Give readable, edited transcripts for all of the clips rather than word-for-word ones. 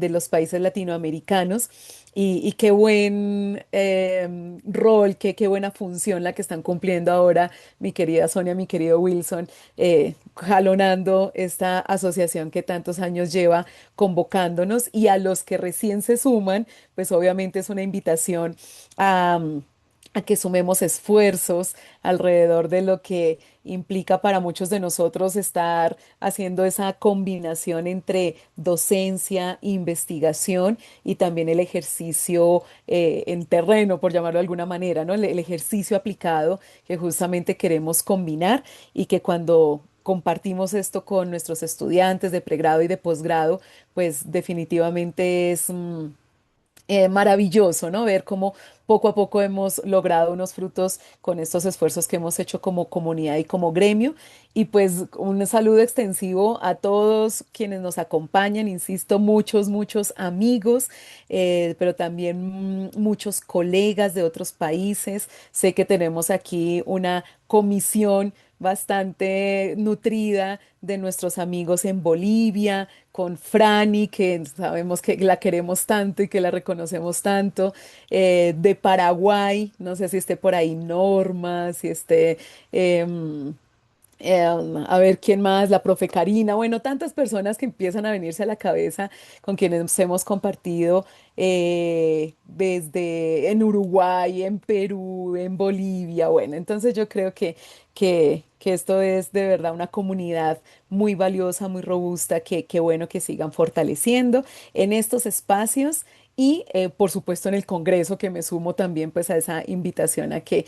de los países latinoamericanos. Y qué buen rol, qué buena función la que están cumpliendo ahora mi querida Sonia, mi querido Wilson, jalonando esta asociación que tantos años lleva convocándonos y a los que recién se suman, pues obviamente es una invitación a, a que sumemos esfuerzos alrededor de lo que implica para muchos de nosotros estar haciendo esa combinación entre docencia, investigación y también el ejercicio en terreno, por llamarlo de alguna manera, ¿no? El ejercicio aplicado que justamente queremos combinar y que cuando compartimos esto con nuestros estudiantes de pregrado y de posgrado, pues definitivamente es maravilloso, ¿no? Ver cómo poco a poco hemos logrado unos frutos con estos esfuerzos que hemos hecho como comunidad y como gremio. Y pues un saludo extensivo a todos quienes nos acompañan, insisto, muchos amigos, pero también muchos colegas de otros países. Sé que tenemos aquí una comisión bastante nutrida de nuestros amigos en Bolivia, con Franny, que sabemos que la queremos tanto y que la reconocemos tanto, de Paraguay, no sé si esté por ahí Norma, si esté, em, a ver quién más, la profe Karina, bueno, tantas personas que empiezan a venirse a la cabeza con quienes hemos compartido desde en Uruguay, en Perú, en Bolivia, bueno, entonces yo creo que esto es de verdad una comunidad muy valiosa, muy robusta, que bueno que sigan fortaleciendo en estos espacios. Y por supuesto en el Congreso, que me sumo también pues a esa invitación a que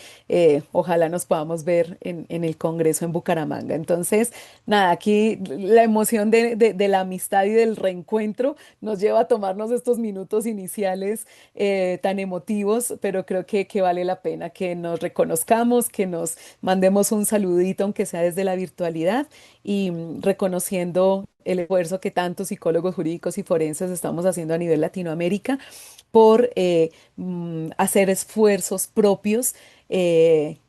ojalá nos podamos ver en el Congreso en Bucaramanga. Entonces, nada, aquí la emoción de la amistad y del reencuentro nos lleva a tomarnos estos minutos iniciales tan emotivos, pero creo que vale la pena que nos reconozcamos, que nos mandemos un saludito, aunque sea desde la virtualidad, y reconociendo el esfuerzo que tantos psicólogos jurídicos y forenses estamos haciendo a nivel Latinoamérica por hacer esfuerzos propios.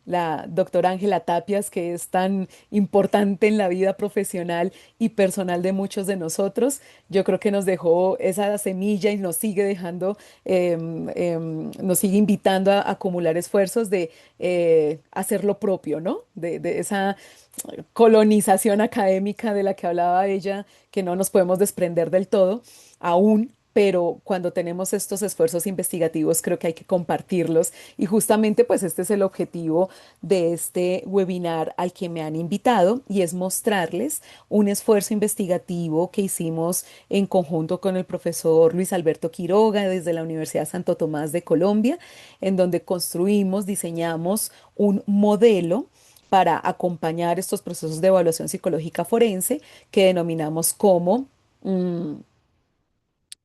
La doctora Ángela Tapias, que es tan importante en la vida profesional y personal de muchos de nosotros, yo creo que nos dejó esa semilla y nos sigue dejando, nos sigue invitando a acumular esfuerzos de hacer lo propio, ¿no? De esa colonización académica de la que hablaba ella, que no nos podemos desprender del todo aún. Pero cuando tenemos estos esfuerzos investigativos, creo que hay que compartirlos. Y justamente, pues este es el objetivo de este webinar al que me han invitado y es mostrarles un esfuerzo investigativo que hicimos en conjunto con el profesor Luis Alberto Quiroga desde la Universidad Santo Tomás de Colombia, en donde construimos, diseñamos un modelo para acompañar estos procesos de evaluación psicológica forense que denominamos como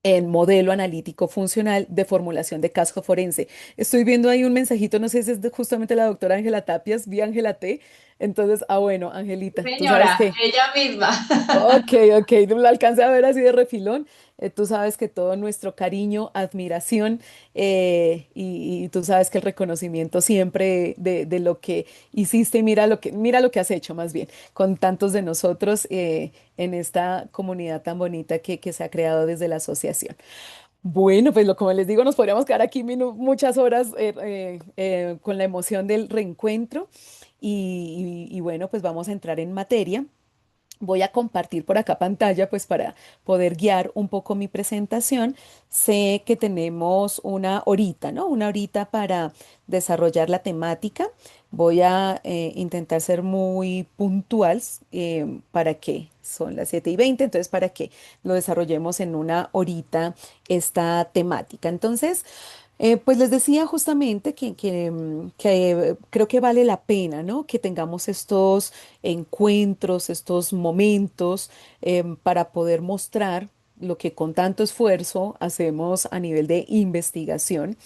el modelo analítico funcional de formulación de caso forense. Estoy viendo ahí un mensajito, no sé si es justamente la doctora Ángela Tapias, vi Ángela T. Entonces, bueno, Angelita, tú sabes Señora, que ella misma. ok, ok, la alcancé a ver así de refilón. Tú sabes que todo nuestro cariño, admiración y tú sabes que el reconocimiento siempre de lo que hiciste y mira lo que has hecho más bien con tantos de nosotros en esta comunidad tan bonita que se ha creado desde la asociación. Bueno, pues como les digo, nos podríamos quedar aquí muchas horas con la emoción del reencuentro y bueno, pues vamos a entrar en materia. Voy a compartir por acá pantalla, pues para poder guiar un poco mi presentación. Sé que tenemos una horita, ¿no? Una horita para desarrollar la temática. Voy a intentar ser muy puntual para que son las 7:20, entonces para que lo desarrollemos en una horita esta temática. Entonces, pues les decía justamente que creo que vale la pena, ¿no? Que tengamos estos encuentros, estos momentos para poder mostrar lo que con tanto esfuerzo hacemos a nivel de investigación,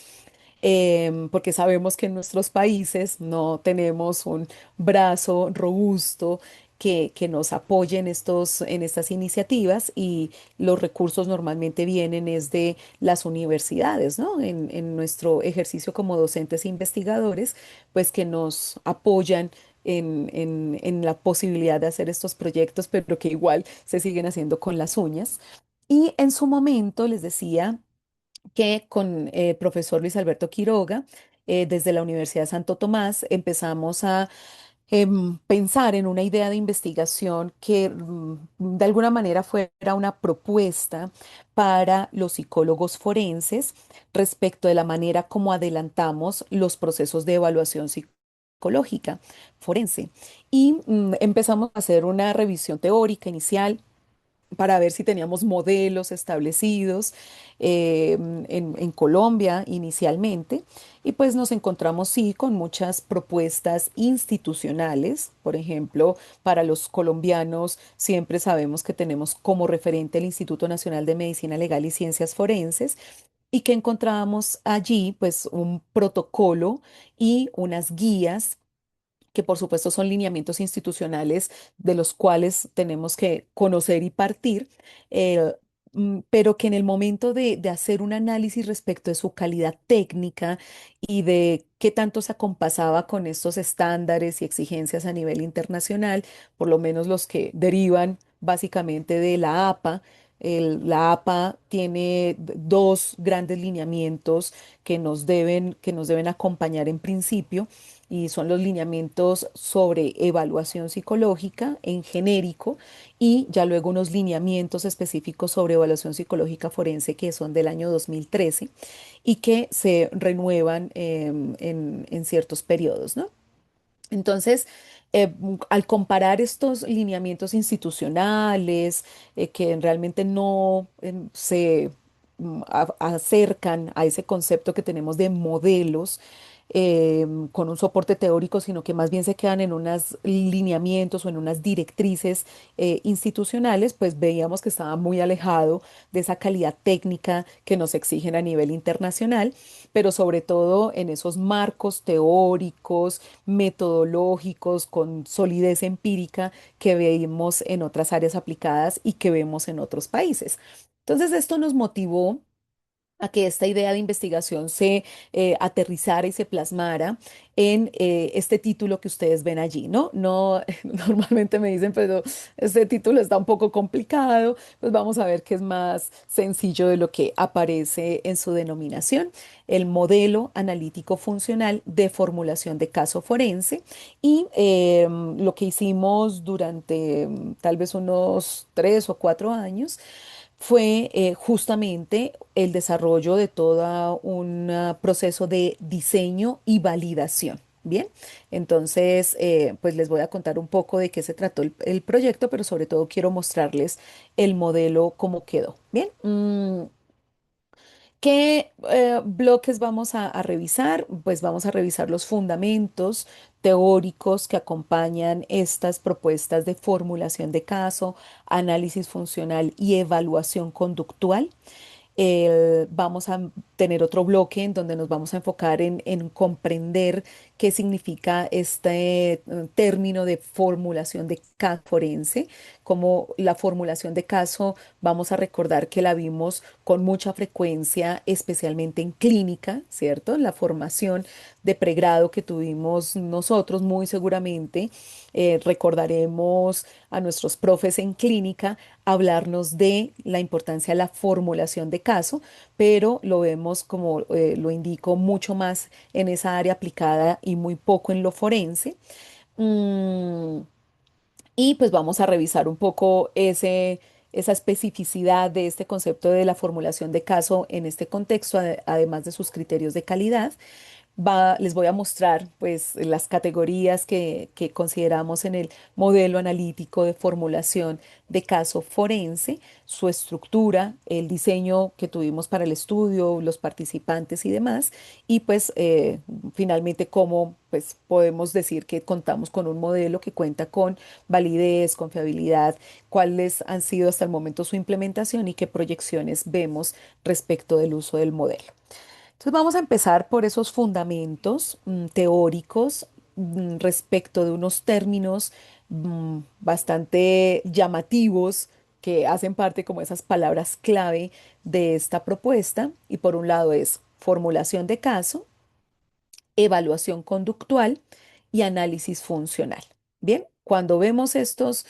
porque sabemos que en nuestros países no tenemos un brazo robusto que nos apoye en estas iniciativas y los recursos normalmente vienen es de las universidades, ¿no? En nuestro ejercicio como docentes e investigadores, pues que nos apoyan en la posibilidad de hacer estos proyectos, pero que igual se siguen haciendo con las uñas. Y en su momento les decía que con el profesor Luis Alberto Quiroga, desde la Universidad de Santo Tomás, empezamos a pensar en una idea de investigación que de alguna manera fuera una propuesta para los psicólogos forenses respecto de la manera como adelantamos los procesos de evaluación psicológica forense. Y empezamos a hacer una revisión teórica inicial para ver si teníamos modelos establecidos en Colombia inicialmente. Y pues nos encontramos, sí, con muchas propuestas institucionales. Por ejemplo, para los colombianos siempre sabemos que tenemos como referente el Instituto Nacional de Medicina Legal y Ciencias Forenses y que encontrábamos allí pues un protocolo y unas guías que por supuesto son lineamientos institucionales de los cuales tenemos que conocer y partir, eh, pero que en el momento de hacer un análisis respecto de su calidad técnica y de qué tanto se acompasaba con estos estándares y exigencias a nivel internacional, por lo menos los que derivan básicamente de la APA. La APA tiene dos grandes lineamientos que nos deben acompañar en principio y son los lineamientos sobre evaluación psicológica en genérico y ya luego unos lineamientos específicos sobre evaluación psicológica forense que son del año 2013 y que se renuevan en ciertos periodos, ¿no? Entonces, al comparar estos lineamientos institucionales que realmente no se acercan a ese concepto que tenemos de modelos, con un soporte teórico, sino que más bien se quedan en unos lineamientos o en unas directrices institucionales, pues veíamos que estaba muy alejado de esa calidad técnica que nos exigen a nivel internacional, pero sobre todo en esos marcos teóricos, metodológicos, con solidez empírica que vemos en otras áreas aplicadas y que vemos en otros países. Entonces, esto nos motivó a que esta idea de investigación se aterrizara y se plasmara en este título que ustedes ven allí, ¿no? No, normalmente me dicen, pero este título está un poco complicado, pues vamos a ver que es más sencillo de lo que aparece en su denominación, el modelo analítico funcional de formulación de caso forense. Y lo que hicimos durante tal vez unos 3 o 4 años fue justamente el desarrollo de todo un proceso de diseño y validación. Bien, entonces, pues les voy a contar un poco de qué se trató el proyecto, pero sobre todo quiero mostrarles el modelo cómo quedó. Bien, ¿qué bloques vamos a revisar? Pues vamos a revisar los fundamentos teóricos que acompañan estas propuestas de formulación de caso, análisis funcional y evaluación conductual. Vamos a tener otro bloque en donde nos vamos a enfocar en comprender qué significa este término de formulación de caso forense. Como la formulación de caso, vamos a recordar que la vimos con mucha frecuencia, especialmente en clínica, ¿cierto? En la formación de pregrado que tuvimos nosotros, muy seguramente recordaremos a nuestros profes en clínica hablarnos de la importancia de la formulación de caso, pero lo vemos, como lo indico, mucho más en esa área aplicada y muy poco en lo forense. Mm, y pues vamos a revisar un poco esa especificidad de este concepto de la formulación de caso en este contexto, además de sus criterios de calidad. Les voy a mostrar pues las categorías que consideramos en el modelo analítico de formulación de caso forense, su estructura, el diseño que tuvimos para el estudio, los participantes y demás, y pues finalmente cómo pues podemos decir que contamos con un modelo que cuenta con validez, confiabilidad, cuáles han sido hasta el momento su implementación y qué proyecciones vemos respecto del uso del modelo. Entonces vamos a empezar por esos fundamentos teóricos respecto de unos términos bastante llamativos que hacen parte como esas palabras clave de esta propuesta. Y por un lado es formulación de caso, evaluación conductual y análisis funcional. Bien, cuando vemos estos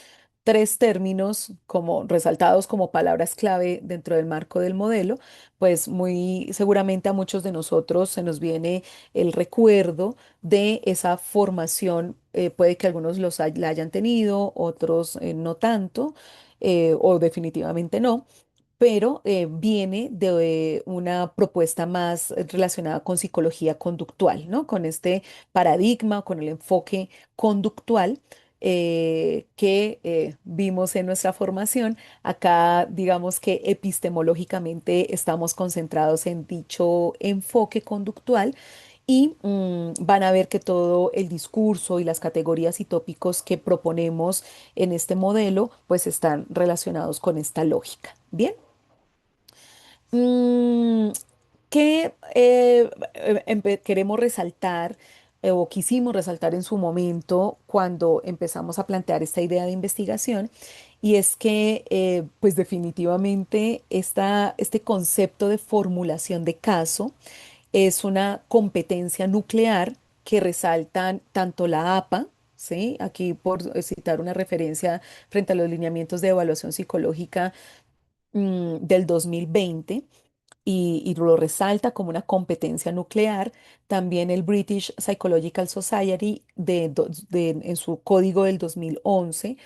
tres términos como resaltados como palabras clave dentro del marco del modelo, pues muy seguramente a muchos de nosotros se nos viene el recuerdo de esa formación. Puede que algunos la hayan tenido, otros no tanto, o definitivamente no, pero viene de una propuesta más relacionada con psicología conductual, ¿no? Con este paradigma, con el enfoque conductual que vimos en nuestra formación. Acá, digamos que epistemológicamente estamos concentrados en dicho enfoque conductual. Y van a ver que todo el discurso y las categorías y tópicos que proponemos en este modelo, pues están relacionados con esta lógica. Bien. Mm, ¿Qué queremos resaltar o quisimos resaltar en su momento cuando empezamos a plantear esta idea de investigación? Y es que, pues definitivamente, este concepto de formulación de caso es una competencia nuclear que resaltan tanto la APA, ¿sí? Aquí por citar una referencia frente a los lineamientos de evaluación psicológica del 2020 y lo resalta como una competencia nuclear. También el British Psychological Society en su código del 2011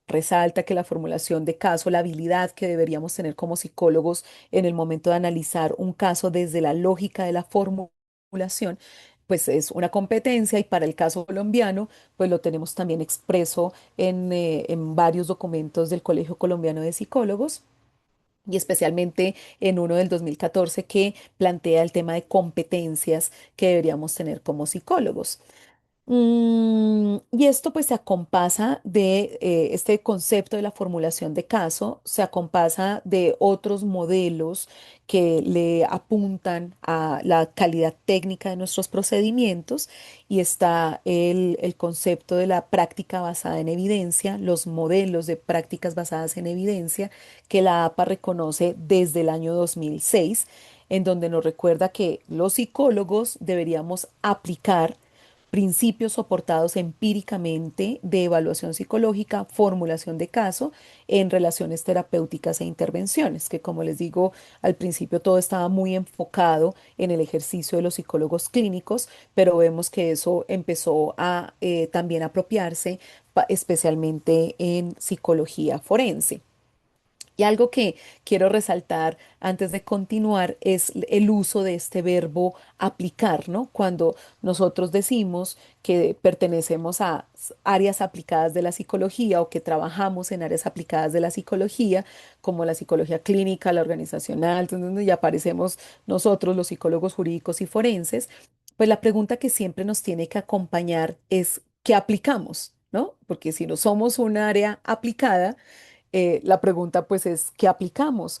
resalta que la formulación de caso, la habilidad que deberíamos tener como psicólogos en el momento de analizar un caso desde la lógica de la formulación, pues es una competencia y para el caso colombiano, pues lo tenemos también expreso en varios documentos del Colegio Colombiano de Psicólogos y especialmente en uno del 2014 que plantea el tema de competencias que deberíamos tener como psicólogos. Y esto pues se acompasa de este concepto de la formulación de caso, se acompasa de otros modelos que le apuntan a la calidad técnica de nuestros procedimientos y está el concepto de la práctica basada en evidencia, los modelos de prácticas basadas en evidencia que la APA reconoce desde el año 2006, en donde nos recuerda que los psicólogos deberíamos aplicar principios soportados empíricamente de evaluación psicológica, formulación de caso en relaciones terapéuticas e intervenciones, que como les digo, al principio todo estaba muy enfocado en el ejercicio de los psicólogos clínicos, pero vemos que eso empezó a también apropiarse especialmente en psicología forense. Y algo que quiero resaltar antes de continuar es el uso de este verbo aplicar, ¿no? Cuando nosotros decimos que pertenecemos a áreas aplicadas de la psicología o que trabajamos en áreas aplicadas de la psicología, como la psicología clínica, la organizacional, entonces donde ya aparecemos nosotros, los psicólogos jurídicos y forenses, pues la pregunta que siempre nos tiene que acompañar es ¿qué aplicamos? ¿No? Porque si no somos un área aplicada, la pregunta pues es, ¿qué aplicamos?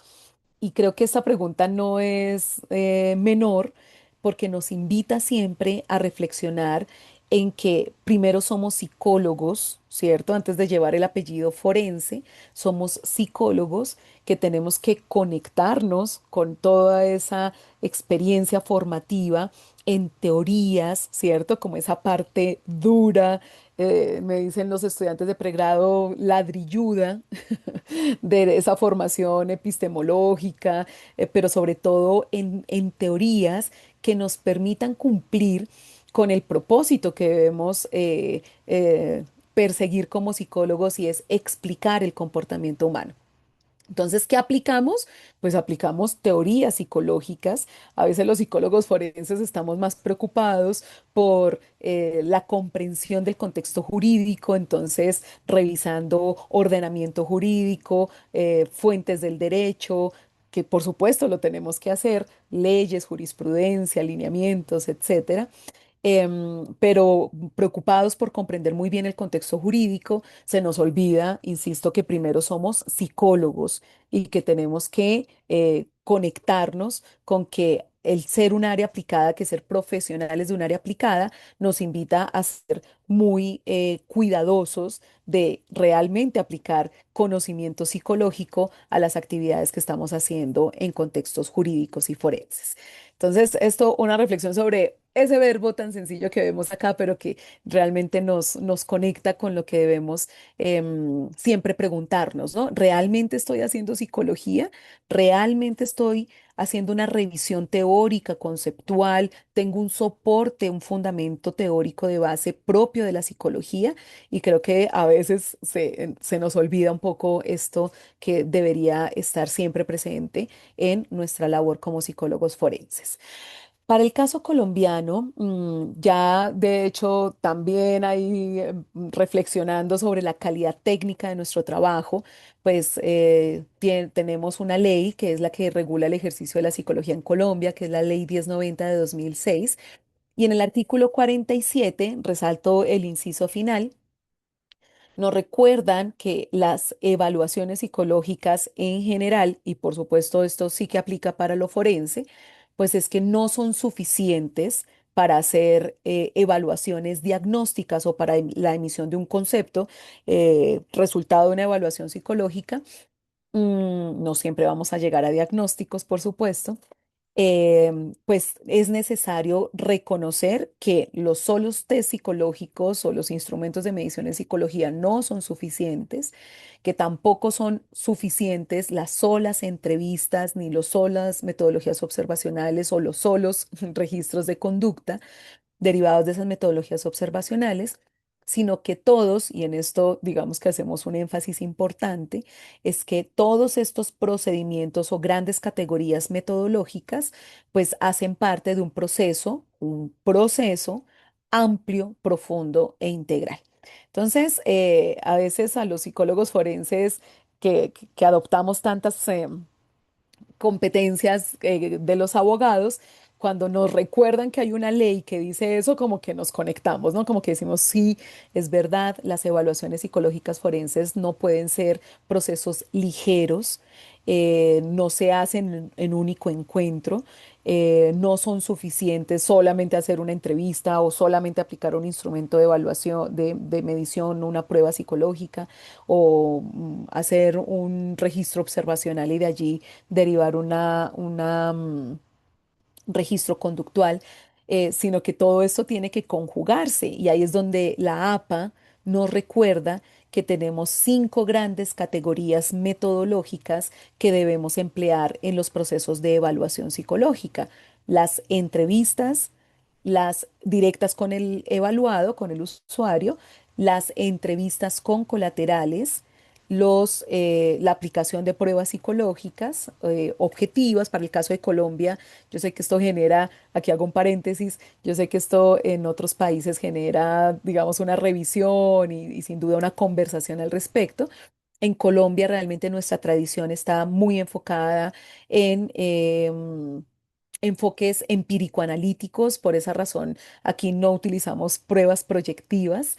Y creo que esta pregunta no es menor porque nos invita siempre a reflexionar en que primero somos psicólogos, ¿cierto? Antes de llevar el apellido forense, somos psicólogos que tenemos que conectarnos con toda esa experiencia formativa en teorías, ¿cierto? Como esa parte dura, me dicen los estudiantes de pregrado, ladrilluda de esa formación epistemológica, pero sobre todo en teorías que nos permitan cumplir con el propósito que debemos perseguir como psicólogos y es explicar el comportamiento humano. Entonces, ¿qué aplicamos? Pues aplicamos teorías psicológicas. A veces los psicólogos forenses estamos más preocupados por la comprensión del contexto jurídico, entonces revisando ordenamiento jurídico, fuentes del derecho, que por supuesto lo tenemos que hacer, leyes, jurisprudencia, alineamientos, etcétera, pero preocupados por comprender muy bien el contexto jurídico, se nos olvida, insisto, que primero somos psicólogos y que tenemos que conectarnos con que el ser un área aplicada, que ser profesionales de un área aplicada, nos invita a ser muy cuidadosos de realmente aplicar conocimiento psicológico a las actividades que estamos haciendo en contextos jurídicos y forenses. Entonces, esto, una reflexión sobre ese verbo tan sencillo que vemos acá, pero que realmente nos conecta con lo que debemos siempre preguntarnos, ¿no? ¿Realmente estoy haciendo psicología? ¿Realmente estoy haciendo una revisión teórica, conceptual? ¿Tengo un soporte, un fundamento teórico de base propio de la psicología? Y creo que a veces se nos olvida un poco esto que debería estar siempre presente en nuestra labor como psicólogos forenses. Para el caso colombiano, ya de hecho también ahí reflexionando sobre la calidad técnica de nuestro trabajo, pues tenemos una ley que es la que regula el ejercicio de la psicología en Colombia, que es la Ley 1090 de 2006. Y en el artículo 47, resalto el inciso final, nos recuerdan que las evaluaciones psicológicas en general, y por supuesto esto sí que aplica para lo forense, pues es que no son suficientes para hacer evaluaciones diagnósticas o para la emisión de un concepto, resultado de una evaluación psicológica. No siempre vamos a llegar a diagnósticos, por supuesto. Pues es necesario reconocer que los solos test psicológicos o los instrumentos de medición en psicología no son suficientes, que tampoco son suficientes las solas entrevistas ni los solas metodologías observacionales o los solos registros de conducta derivados de esas metodologías observacionales, sino que todos, y en esto digamos que hacemos un énfasis importante, es que todos estos procedimientos o grandes categorías metodológicas pues hacen parte de un proceso amplio, profundo e integral. Entonces, a veces a los psicólogos forenses que adoptamos tantas competencias de los abogados, cuando nos recuerdan que hay una ley que dice eso, como que nos conectamos, ¿no? Como que decimos, sí, es verdad, las evaluaciones psicológicas forenses no pueden ser procesos ligeros, no se hacen en único encuentro, no son suficientes solamente hacer una entrevista o solamente aplicar un instrumento de evaluación, de medición, una prueba psicológica o hacer un registro observacional y de allí derivar una registro conductual, sino que todo esto tiene que conjugarse y ahí es donde la APA nos recuerda que tenemos 5 grandes categorías metodológicas que debemos emplear en los procesos de evaluación psicológica. Las entrevistas, las directas con el evaluado, con el usuario, las entrevistas con colaterales, la aplicación de pruebas psicológicas objetivas. Para el caso de Colombia, yo sé que esto genera, aquí hago un paréntesis, yo sé que esto en otros países genera, digamos, una revisión y sin duda una conversación al respecto. En Colombia realmente nuestra tradición está muy enfocada en enfoques empírico-analíticos. Por esa razón, aquí no utilizamos pruebas proyectivas,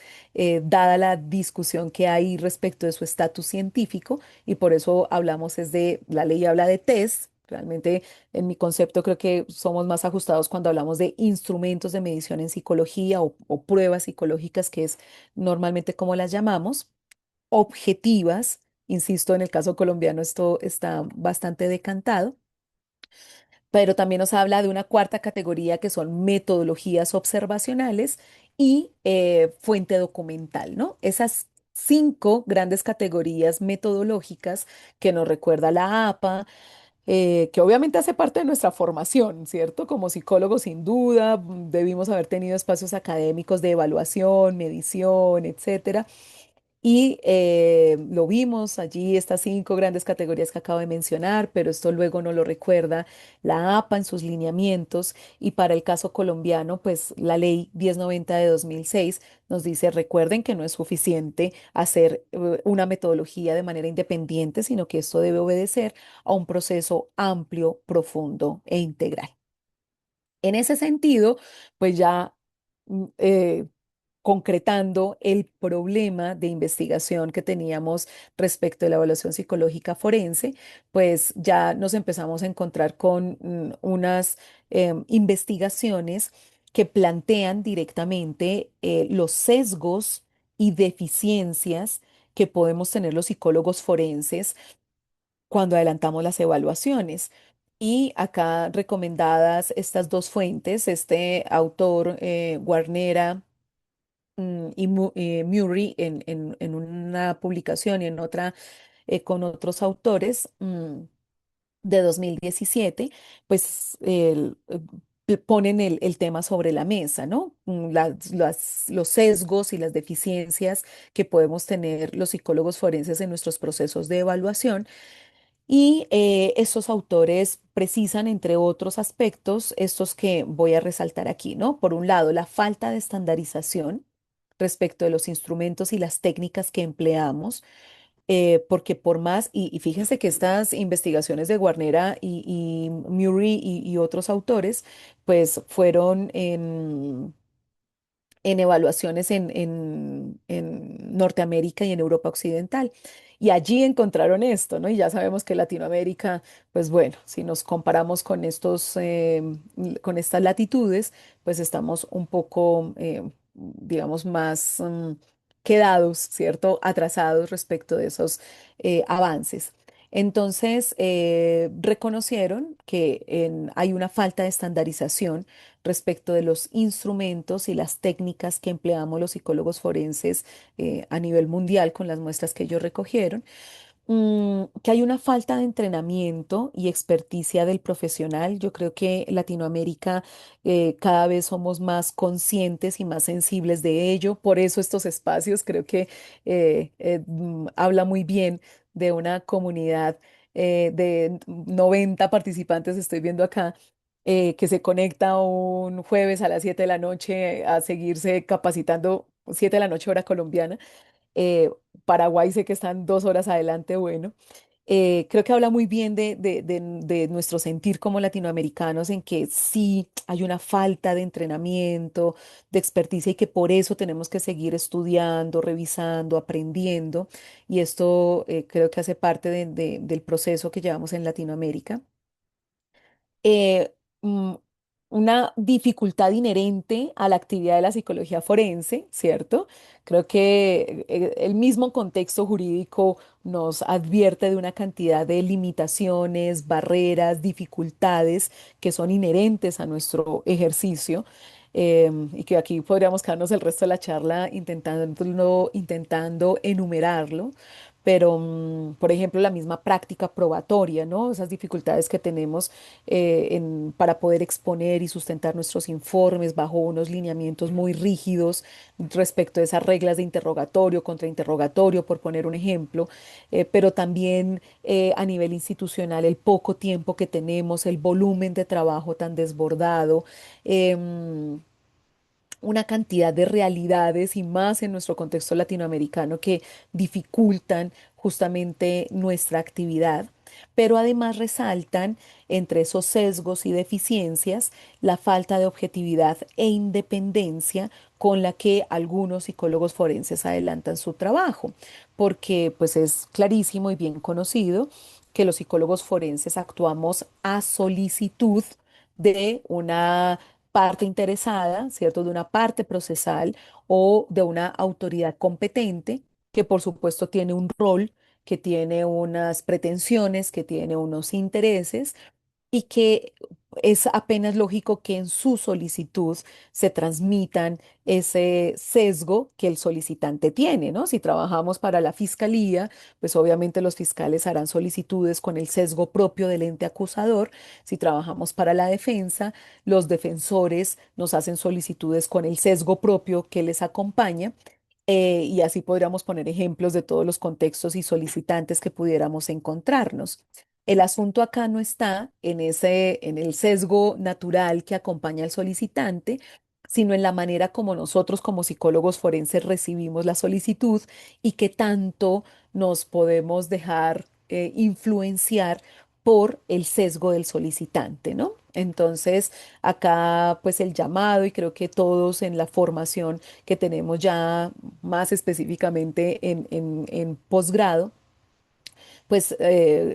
dada la discusión que hay respecto de su estatus científico, y por eso hablamos es de, la ley habla de test. Realmente, en mi concepto, creo que somos más ajustados cuando hablamos de instrumentos de medición en psicología o pruebas psicológicas, que es normalmente como las llamamos, objetivas. Insisto, en el caso colombiano esto está bastante decantado, pero también nos habla de una cuarta categoría que son metodologías observacionales y fuente documental, ¿no? Esas 5 grandes categorías metodológicas que nos recuerda la APA, que obviamente hace parte de nuestra formación, ¿cierto? Como psicólogos, sin duda, debimos haber tenido espacios académicos de evaluación, medición, etcétera. Y lo vimos allí, estas 5 grandes categorías que acabo de mencionar, pero esto luego no lo recuerda la APA en sus lineamientos. Y para el caso colombiano, pues la ley 1090 de 2006 nos dice, recuerden que no es suficiente hacer una metodología de manera independiente, sino que esto debe obedecer a un proceso amplio, profundo e integral. En ese sentido, pues ya concretando el problema de investigación que teníamos respecto de la evaluación psicológica forense, pues ya nos empezamos a encontrar con unas investigaciones que plantean directamente los sesgos y deficiencias que podemos tener los psicólogos forenses cuando adelantamos las evaluaciones. Y acá recomendadas estas dos fuentes, este autor, Guarnera, y Murray en una publicación y en otra, con otros autores, de 2017, pues ponen el tema sobre la mesa, ¿no? Los sesgos y las deficiencias que podemos tener los psicólogos forenses en nuestros procesos de evaluación. Y estos autores precisan, entre otros aspectos, estos que voy a resaltar aquí, ¿no? Por un lado, la falta de estandarización respecto de los instrumentos y las técnicas que empleamos, porque por más, y fíjense que estas investigaciones de Guarnera y Murray y otros autores, pues fueron en evaluaciones en Norteamérica y en Europa Occidental. Y allí encontraron esto, ¿no? Y ya sabemos que Latinoamérica, pues bueno, si nos comparamos con con estas latitudes, pues estamos un poco, digamos, más quedados, ¿cierto? Atrasados respecto de esos avances. Entonces, reconocieron que hay una falta de estandarización respecto de los instrumentos y las técnicas que empleamos los psicólogos forenses, a nivel mundial con las muestras que ellos recogieron, que hay una falta de entrenamiento y experticia del profesional. Yo creo que Latinoamérica, cada vez somos más conscientes y más sensibles de ello. Por eso estos espacios creo que habla muy bien de una comunidad de 90 participantes, estoy viendo acá, que se conecta un jueves a las 7 de la noche a seguirse capacitando, 7 de la noche hora colombiana. eh, Paraguay sé que están 2 horas adelante, bueno. Creo que habla muy bien de nuestro sentir como latinoamericanos, en que sí hay una falta de entrenamiento, de experticia, y que por eso tenemos que seguir estudiando, revisando, aprendiendo. Y esto, creo que hace parte del proceso que llevamos en Latinoamérica. eh, mm, una dificultad inherente a la actividad de la psicología forense, ¿cierto? Creo que el mismo contexto jurídico nos advierte de una cantidad de limitaciones, barreras, dificultades que son inherentes a nuestro ejercicio. Y que aquí podríamos quedarnos el resto de la charla intentando enumerarlo. Pero, por ejemplo, la misma práctica probatoria, ¿no? Esas dificultades que tenemos, para poder exponer y sustentar nuestros informes bajo unos lineamientos muy rígidos respecto a esas reglas de interrogatorio, contrainterrogatorio, por poner un ejemplo. Pero también, a nivel institucional, el poco tiempo que tenemos, el volumen de trabajo tan desbordado. em, una cantidad de realidades, y más en nuestro contexto latinoamericano, que dificultan justamente nuestra actividad, pero además resaltan, entre esos sesgos y deficiencias, la falta de objetividad e independencia con la que algunos psicólogos forenses adelantan su trabajo, porque pues es clarísimo y bien conocido que los psicólogos forenses actuamos a solicitud de una parte interesada, ¿cierto? De una parte procesal o de una autoridad competente, que por supuesto tiene un rol, que tiene unas pretensiones, que tiene unos intereses, y que es apenas lógico que en su solicitud se transmitan ese sesgo que el solicitante tiene, ¿no? Si trabajamos para la fiscalía, pues obviamente los fiscales harán solicitudes con el sesgo propio del ente acusador. Si trabajamos para la defensa, los defensores nos hacen solicitudes con el sesgo propio que les acompaña. Y así podríamos poner ejemplos de todos los contextos y solicitantes que pudiéramos encontrarnos. El asunto acá no está en el sesgo natural que acompaña al solicitante, sino en la manera como nosotros como psicólogos forenses recibimos la solicitud, y qué tanto nos podemos dejar influenciar por el sesgo del solicitante, ¿no? Entonces, acá pues el llamado, y creo que todos en la formación que tenemos ya más específicamente en posgrado, pues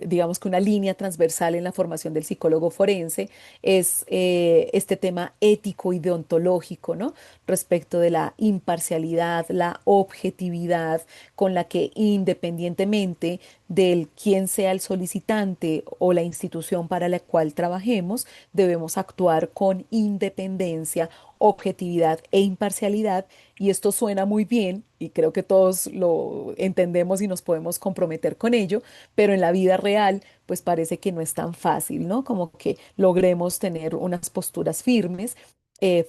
digamos que una línea transversal en la formación del psicólogo forense es este tema ético y deontológico, ¿no? Respecto de la imparcialidad, la objetividad con la que independientemente del quién sea el solicitante o la institución para la cual trabajemos, debemos actuar con independencia, objetividad e imparcialidad. Y esto suena muy bien y creo que todos lo entendemos y nos podemos comprometer con ello, pero en la vida real, pues parece que no es tan fácil, ¿no? Como que logremos tener unas posturas firmes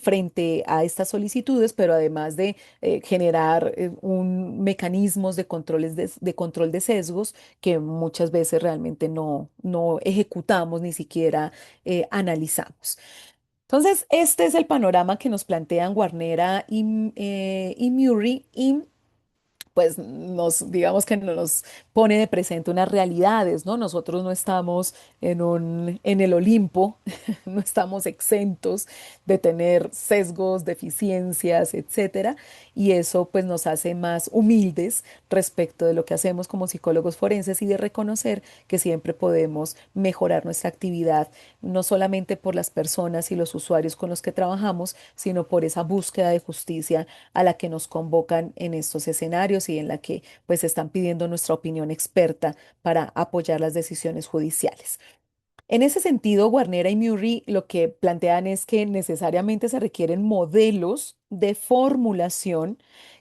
frente a estas solicitudes, pero además de generar un mecanismos de de control de sesgos que muchas veces realmente no ejecutamos ni siquiera analizamos. Entonces, este es el panorama que nos plantean Guarnera y Murray y pues digamos que nos pone de presente unas realidades, ¿no? Nosotros no estamos en el Olimpo, no estamos exentos de tener sesgos, deficiencias, etcétera, y eso pues nos hace más humildes respecto de lo que hacemos como psicólogos forenses y de reconocer que siempre podemos mejorar nuestra actividad, no solamente por las personas y los usuarios con los que trabajamos, sino por esa búsqueda de justicia a la que nos convocan en estos escenarios y en la que pues están pidiendo nuestra opinión experta para apoyar las decisiones judiciales. En ese sentido, Guarnera y Murray lo que plantean es que necesariamente se requieren modelos de formulación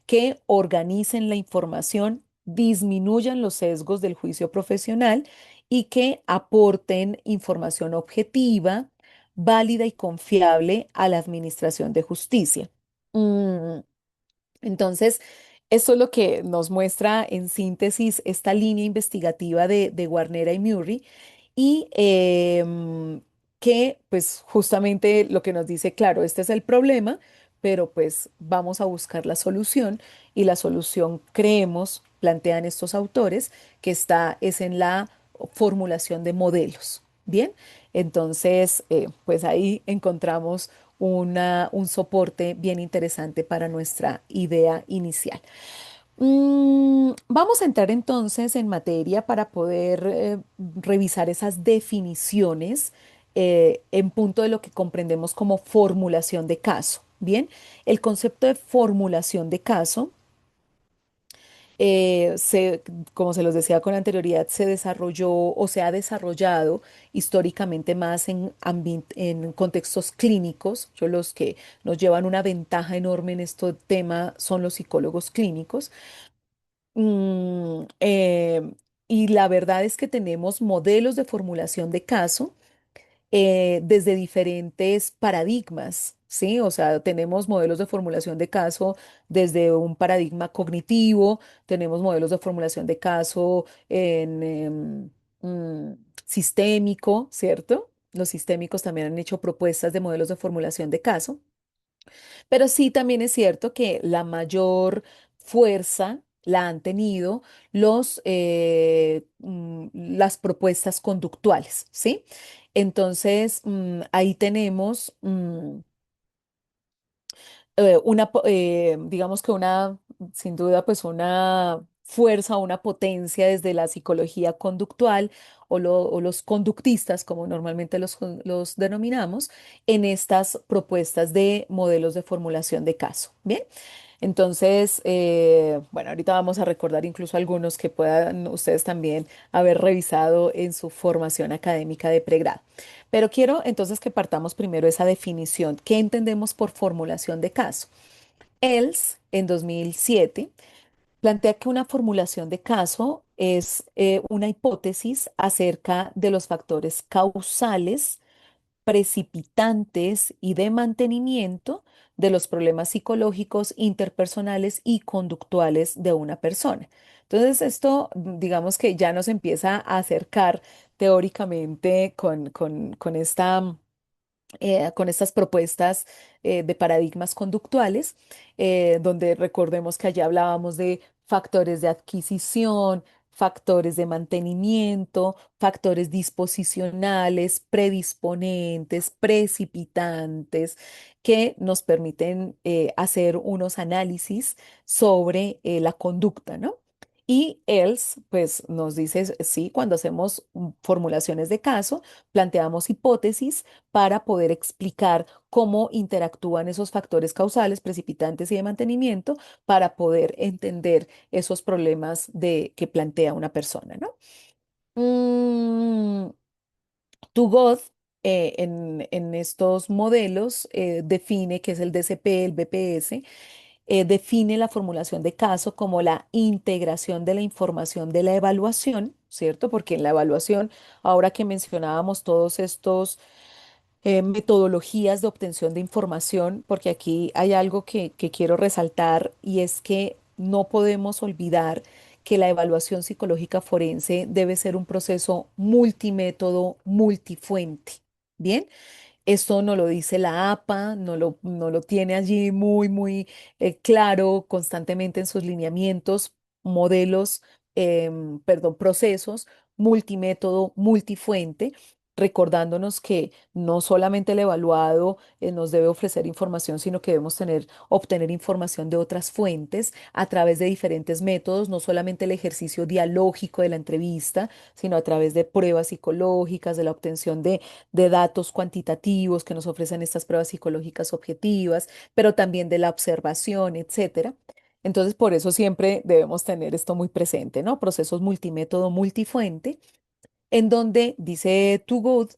que organicen la información, disminuyan los sesgos del juicio profesional y que aporten información objetiva, válida y confiable a la administración de justicia. Mm, entonces, eso es lo que nos muestra en síntesis esta línea investigativa de Guarnera y Murray y que pues justamente lo que nos dice, claro, este es el problema, pero pues vamos a buscar la solución y la solución creemos, plantean estos autores, que está es en la formulación de modelos. Bien, entonces pues ahí encontramos un soporte bien interesante para nuestra idea inicial. Vamos a entrar entonces en materia para poder revisar esas definiciones en punto de lo que comprendemos como formulación de caso. Bien, el concepto de formulación de caso como se los decía con anterioridad, se desarrolló o se ha desarrollado históricamente más en contextos clínicos. Los que nos llevan una ventaja enorme en este tema son los psicólogos clínicos. Mm, eh, y la verdad es que tenemos modelos de formulación de caso desde diferentes paradigmas, ¿sí? O sea, tenemos modelos de formulación de caso desde un paradigma cognitivo, tenemos modelos de formulación de caso en sistémico, ¿cierto? Los sistémicos también han hecho propuestas de modelos de formulación de caso. Pero sí también es cierto que la mayor fuerza la han tenido las propuestas conductuales, ¿sí? Entonces, ahí tenemos digamos que sin duda, pues una fuerza, una potencia desde la psicología conductual o los conductistas, como normalmente los denominamos, en estas propuestas de modelos de formulación de caso. Bien. Entonces, bueno, ahorita vamos a recordar incluso algunos que puedan ustedes también haber revisado en su formación académica de pregrado. Pero quiero entonces que partamos primero esa definición. ¿Qué entendemos por formulación de caso? Els, en 2007, plantea que una formulación de caso es una hipótesis acerca de los factores causales precipitantes y de mantenimiento de los problemas psicológicos, interpersonales y conductuales de una persona. Entonces, esto, digamos que ya nos empieza a acercar teóricamente con estas propuestas de paradigmas conductuales, donde recordemos que allá hablábamos de factores de adquisición, factores de mantenimiento, factores disposicionales, predisponentes, precipitantes, que nos permiten hacer unos análisis sobre la conducta, ¿no? Y else, pues nos dice, sí, cuando hacemos formulaciones de caso, planteamos hipótesis para poder explicar cómo interactúan esos factores causales, precipitantes y de mantenimiento para poder entender esos problemas que plantea una persona, ¿no? Mm, To God en estos modelos define que es el DCP, el BPS, define la formulación de caso como la integración de la información de la evaluación, ¿cierto? Porque en la evaluación, ahora que mencionábamos todos estos metodologías de obtención de información, porque aquí hay algo que quiero resaltar y es que no podemos olvidar que la evaluación psicológica forense debe ser un proceso multimétodo, multifuente. Bien, esto no lo dice la APA, no lo tiene allí muy claro constantemente en sus lineamientos, modelos, perdón, procesos, multimétodo, multifuente, recordándonos que no solamente el evaluado nos debe ofrecer información, sino que debemos obtener información de otras fuentes a través de diferentes métodos, no solamente el ejercicio dialógico de la entrevista, sino a través de pruebas psicológicas, de la obtención de datos cuantitativos que nos ofrecen estas pruebas psicológicas objetivas, pero también de la observación, etcétera. Entonces, por eso siempre debemos tener esto muy presente, ¿no? Procesos multimétodo, multifuente, en donde dice Too Good,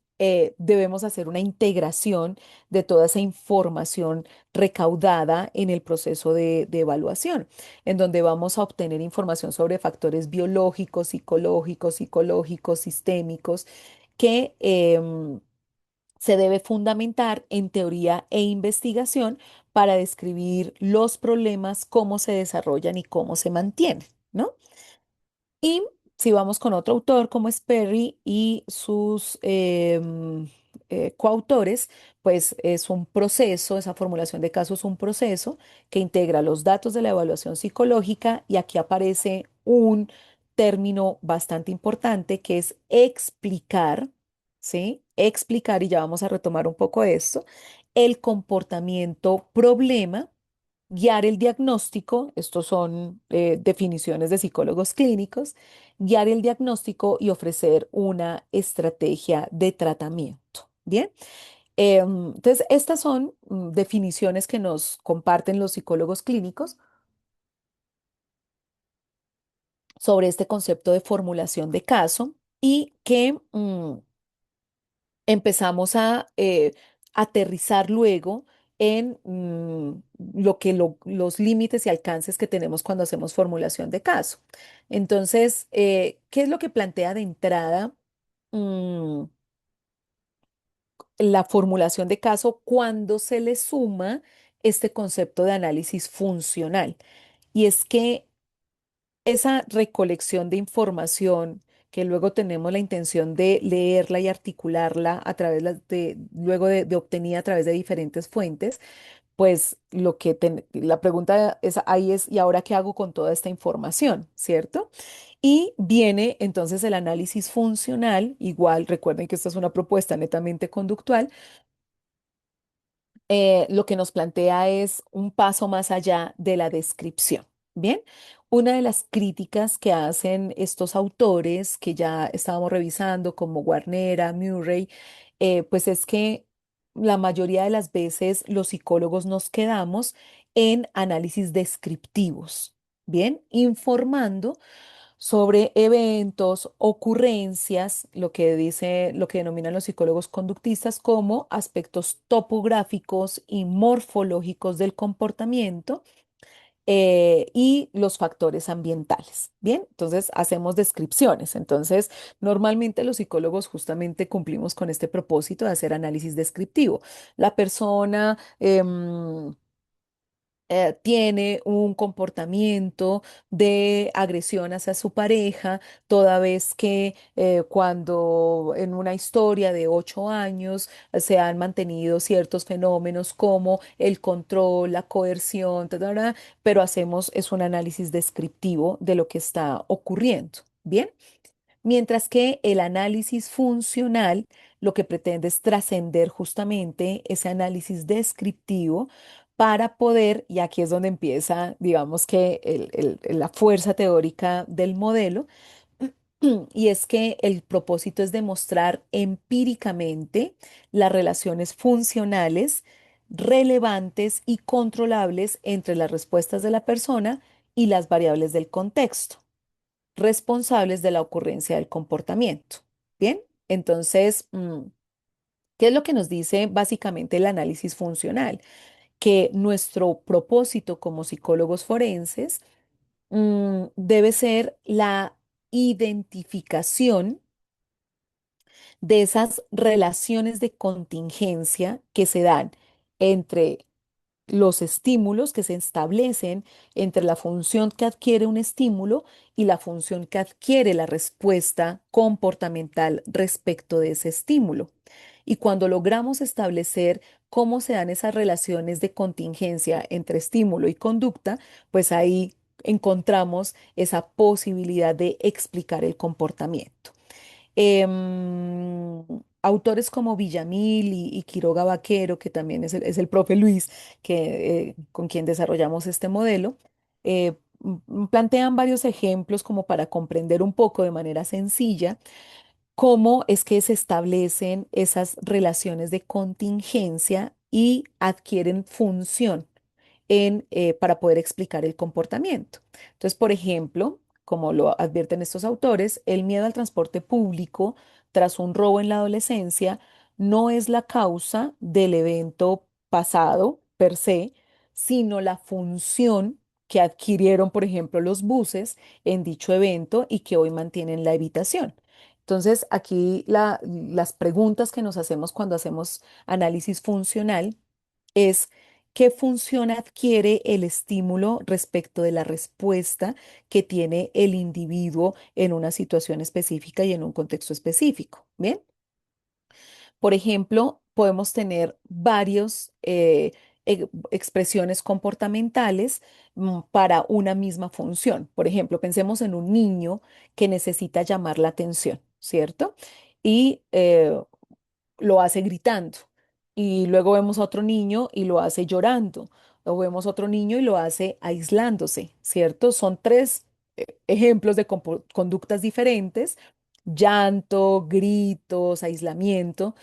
debemos hacer una integración de toda esa información recaudada en el proceso de evaluación, en donde vamos a obtener información sobre factores biológicos, psicológicos, sistémicos, que se debe fundamentar en teoría e investigación para describir los problemas, cómo se desarrollan y cómo se mantienen, ¿no? Y si vamos con otro autor como es Perry y sus coautores, pues es un proceso, esa formulación de casos es un proceso que integra los datos de la evaluación psicológica y aquí aparece un término bastante importante que es explicar, ¿sí? Explicar, y ya vamos a retomar un poco esto, el comportamiento problema, guiar el diagnóstico, estos son definiciones de psicólogos clínicos, guiar el diagnóstico y ofrecer una estrategia de tratamiento. Bien, entonces estas son definiciones que nos comparten los psicólogos clínicos sobre este concepto de formulación de caso y que empezamos a aterrizar luego en los límites y alcances que tenemos cuando hacemos formulación de caso. Entonces, ¿qué es lo que plantea de entrada mm, la formulación de caso cuando se le suma este concepto de análisis funcional? Y es que esa recolección de información que luego tenemos la intención de leerla y articularla a través luego de obtenida a través de diferentes fuentes, pues la pregunta es ahí es, ¿y ahora qué hago con toda esta información? ¿Cierto? Y viene entonces el análisis funcional, igual recuerden que esta es una propuesta netamente conductual, lo que nos plantea es un paso más allá de la descripción. Bien, una de las críticas que hacen estos autores que ya estábamos revisando, como Guarnera, Murray, pues es que la mayoría de las veces los psicólogos nos quedamos en análisis descriptivos, bien, informando sobre eventos, ocurrencias, lo que denominan los psicólogos conductistas como aspectos topográficos y morfológicos del comportamiento y los factores ambientales. Bien, entonces hacemos descripciones. Entonces, normalmente los psicólogos justamente cumplimos con este propósito de hacer análisis descriptivo. La persona tiene un comportamiento de agresión hacia su pareja, toda vez que cuando en una historia de 8 años se han mantenido ciertos fenómenos como el control, la coerción, pero es un análisis descriptivo de lo que está ocurriendo. Bien. Mientras que el análisis funcional lo que pretende es trascender justamente ese análisis descriptivo para poder, y aquí es donde empieza, digamos que la fuerza teórica del modelo, y es que el propósito es demostrar empíricamente las relaciones funcionales, relevantes y controlables entre las respuestas de la persona y las variables del contexto, responsables de la ocurrencia del comportamiento. Bien, entonces, ¿qué es lo que nos dice básicamente el análisis funcional? Que nuestro propósito como psicólogos forenses debe ser la identificación de esas relaciones de contingencia que se dan entre los estímulos que se establecen entre la función que adquiere un estímulo y la función que adquiere la respuesta comportamental respecto de ese estímulo. Y cuando logramos establecer cómo se dan esas relaciones de contingencia entre estímulo y conducta, pues ahí encontramos esa posibilidad de explicar el comportamiento. Autores como Villamil y Quiroga Vaquero, que también es el profe Luis, con quien desarrollamos este modelo, plantean varios ejemplos como para comprender un poco de manera sencilla cómo es que se establecen esas relaciones de contingencia y adquieren función para poder explicar el comportamiento. Entonces, por ejemplo, como lo advierten estos autores, el miedo al transporte público tras un robo en la adolescencia no es la causa del evento pasado per se, sino la función que adquirieron, por ejemplo, los buses en dicho evento y que hoy mantienen la evitación. Entonces, aquí las preguntas que nos hacemos cuando hacemos análisis funcional es qué función adquiere el estímulo respecto de la respuesta que tiene el individuo en una situación específica y en un contexto específico. Bien, por ejemplo, podemos tener varios expresiones comportamentales para una misma función. Por ejemplo, pensemos en un niño que necesita llamar la atención, ¿cierto? Y lo hace gritando. Y luego vemos a otro niño y lo hace llorando. Luego vemos a otro niño y lo hace aislándose, ¿cierto? Son tres ejemplos de conductas diferentes: llanto, gritos, aislamiento,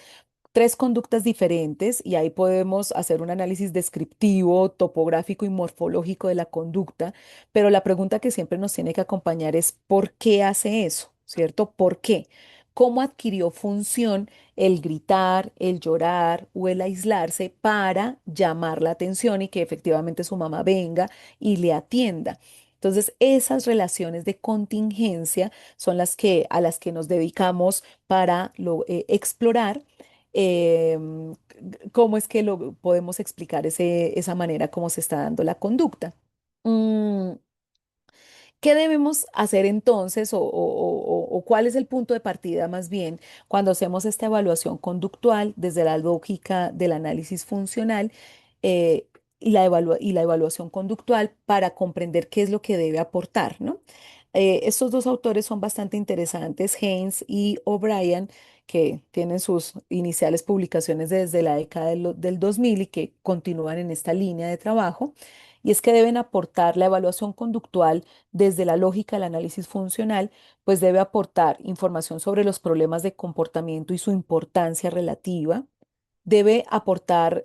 tres conductas diferentes, y ahí podemos hacer un análisis descriptivo, topográfico y morfológico de la conducta, pero la pregunta que siempre nos tiene que acompañar es ¿por qué hace eso? ¿Cierto? ¿Por qué? ¿Cómo adquirió función el gritar, el llorar o el aislarse para llamar la atención y que efectivamente su mamá venga y le atienda? Entonces, esas relaciones de contingencia son a las que nos dedicamos para explorar cómo es que lo podemos explicar esa manera como se está dando la conducta. Mm, ¿Qué debemos hacer entonces o cuál es el punto de partida más bien cuando hacemos esta evaluación conductual desde la lógica del análisis funcional eh, y la evaluación conductual para comprender qué es lo que debe aportar, ¿no? Estos dos autores son bastante interesantes, Haynes y O'Brien, que tienen sus iniciales publicaciones desde la década del 2000 y que continúan en esta línea de trabajo. Y es que deben aportar la evaluación conductual desde la lógica del análisis funcional, pues debe aportar información sobre los problemas de comportamiento y su importancia relativa. Debe aportar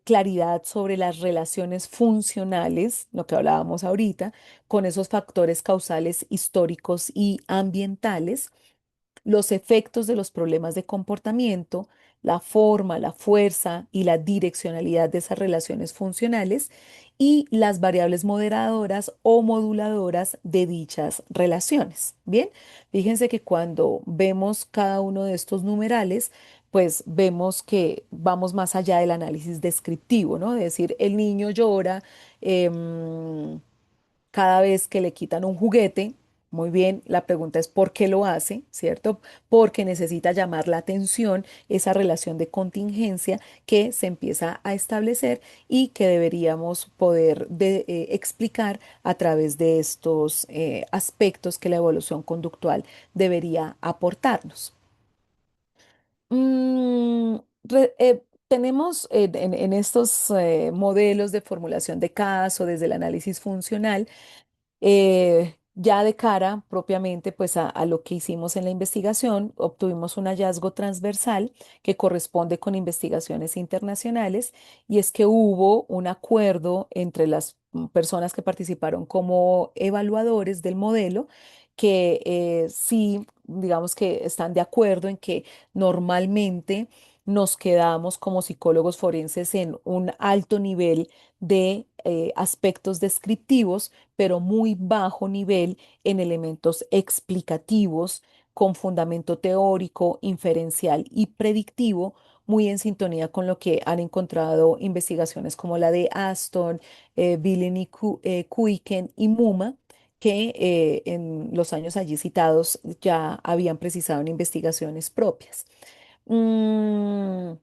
claridad sobre las relaciones funcionales, lo que hablábamos ahorita, con esos factores causales históricos y ambientales, los efectos de los problemas de comportamiento, la forma, la fuerza y la direccionalidad de esas relaciones funcionales y las variables moderadoras o moduladoras de dichas relaciones. Bien, fíjense que cuando vemos cada uno de estos numerales, pues vemos que vamos más allá del análisis descriptivo, ¿no? Es decir, el niño llora, em, cada vez que le quitan un juguete. Muy bien, la pregunta es ¿por qué lo hace? ¿Cierto? Porque necesita llamar la atención esa relación de contingencia que se empieza a establecer y que deberíamos poder explicar a través de estos aspectos que la evolución conductual debería aportarnos. Mm, re- eh, tenemos en estos modelos de formulación de caso, desde el análisis funcional, ya de cara propiamente pues a lo que hicimos en la investigación, obtuvimos un hallazgo transversal que corresponde con investigaciones internacionales y es que hubo un acuerdo entre las personas que participaron como evaluadores del modelo que sí, digamos que están de acuerdo en que normalmente nos quedamos como psicólogos forenses en un alto nivel de aspectos descriptivos pero muy bajo nivel en elementos explicativos con fundamento teórico, inferencial y predictivo, muy en sintonía con lo que han encontrado investigaciones como la de Aston, Billen y Kuiken y Muma, que en los años allí citados ya habían precisado en investigaciones propias. Mm,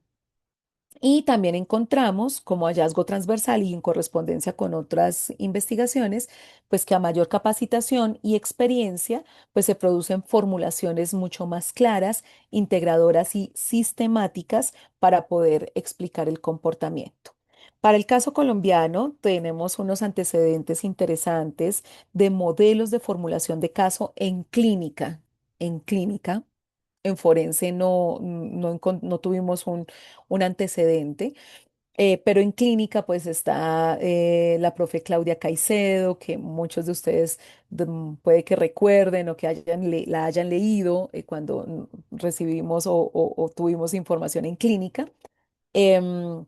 y también encontramos como hallazgo transversal y en correspondencia con otras investigaciones, pues que a mayor capacitación y experiencia, pues se producen formulaciones mucho más claras, integradoras y sistemáticas para poder explicar el comportamiento. Para el caso colombiano, tenemos unos antecedentes interesantes de modelos de formulación de caso en clínica. En clínica, en forense no tuvimos un antecedente, pero en clínica pues está la profe Claudia Caicedo, que muchos de ustedes puede que recuerden o que la hayan leído cuando recibimos o tuvimos información en clínica.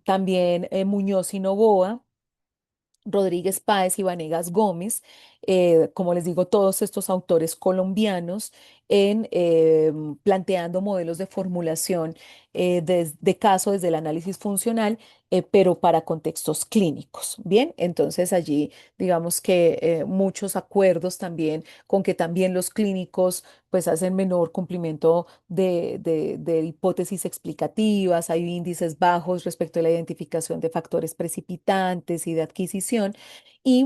También Muñoz y Novoa. Rodríguez Páez y Vanegas Gómez, como les digo, todos estos autores colombianos en planteando modelos de formulación de caso desde el análisis funcional, pero para contextos clínicos. Bien, entonces allí digamos que muchos acuerdos también con que también los clínicos pues hacen menor cumplimiento de hipótesis explicativas, hay índices bajos respecto a la identificación de factores precipitantes y de adquisición. Y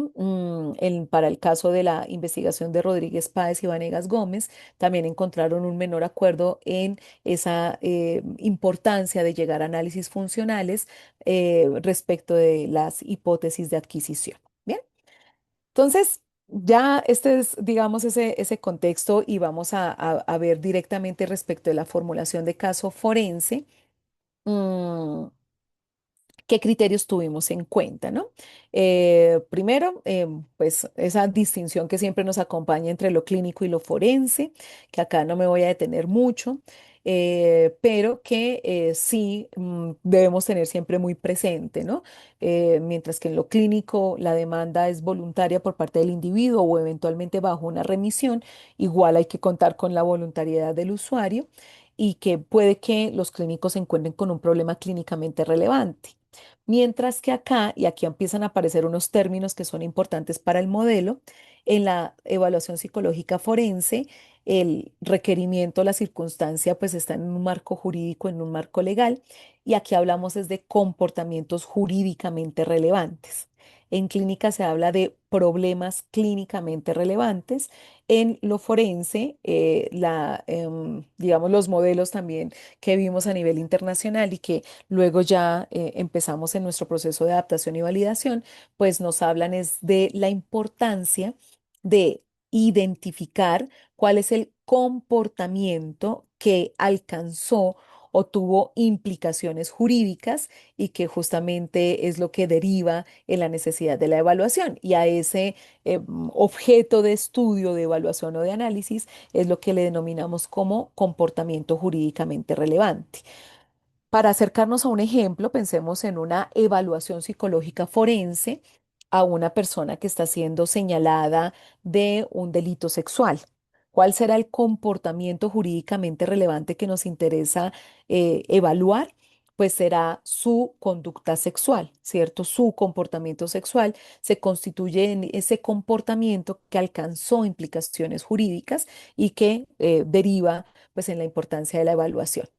para el caso de la investigación de Rodríguez Páez y Vanegas Gómez, también encontraron un menor acuerdo en esa importancia de llegar a análisis funcionales respecto de las hipótesis de adquisición. Bien. Entonces, ya este es, digamos, ese contexto y vamos a ver directamente respecto de la formulación de caso forense. mm, ¿Qué criterios tuvimos en cuenta, ¿no? Primero, pues esa distinción que siempre nos acompaña entre lo clínico y lo forense, que acá no me voy a detener mucho, pero que sí debemos tener siempre muy presente, ¿no? Mientras que en lo clínico la demanda es voluntaria por parte del individuo o eventualmente bajo una remisión, igual hay que contar con la voluntariedad del usuario y que puede que los clínicos se encuentren con un problema clínicamente relevante. Mientras que acá, y aquí empiezan a aparecer unos términos que son importantes para el modelo, en la evaluación psicológica forense, el requerimiento, la circunstancia, pues está en un marco jurídico, en un marco legal, y aquí hablamos es de comportamientos jurídicamente relevantes. En clínica se habla de problemas clínicamente relevantes. En lo forense, digamos, los modelos también que vimos a nivel internacional y que luego ya empezamos en nuestro proceso de adaptación y validación, pues nos hablan es de la importancia de identificar cuál es el comportamiento que alcanzó o tuvo implicaciones jurídicas y que justamente es lo que deriva en la necesidad de la evaluación. Y a ese objeto de estudio, de evaluación o de análisis es lo que le denominamos como comportamiento jurídicamente relevante. Para acercarnos a un ejemplo, pensemos en una evaluación psicológica forense a una persona que está siendo señalada de un delito sexual. ¿Cuál será el comportamiento jurídicamente relevante que nos interesa evaluar? Pues será su conducta sexual, ¿cierto? Su comportamiento sexual se constituye en ese comportamiento que alcanzó implicaciones jurídicas y que deriva pues en la importancia de la evaluación.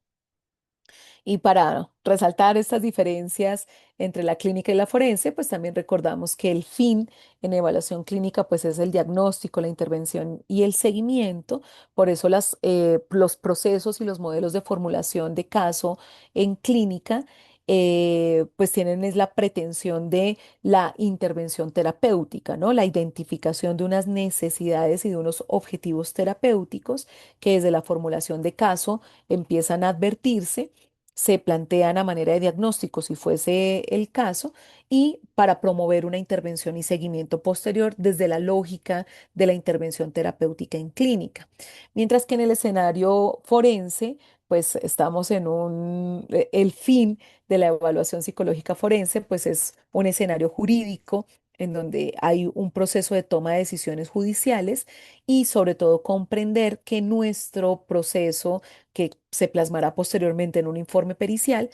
Y para resaltar estas diferencias entre la clínica y la forense, pues también recordamos que el fin en evaluación clínica pues es el diagnóstico, la intervención y el seguimiento. Por eso los procesos y los modelos de formulación de caso en clínica pues tienen es la pretensión de la intervención terapéutica, ¿no? La identificación de unas necesidades y de unos objetivos terapéuticos que desde la formulación de caso empiezan a advertirse, se plantean a manera de diagnóstico si fuese el caso y para promover una intervención y seguimiento posterior desde la lógica de la intervención terapéutica en clínica. Mientras que en el escenario forense, pues estamos en el fin de la evaluación psicológica forense, pues es un escenario jurídico en donde hay un proceso de toma de decisiones judiciales y sobre todo comprender que nuestro proceso, que se plasmará posteriormente en un informe pericial,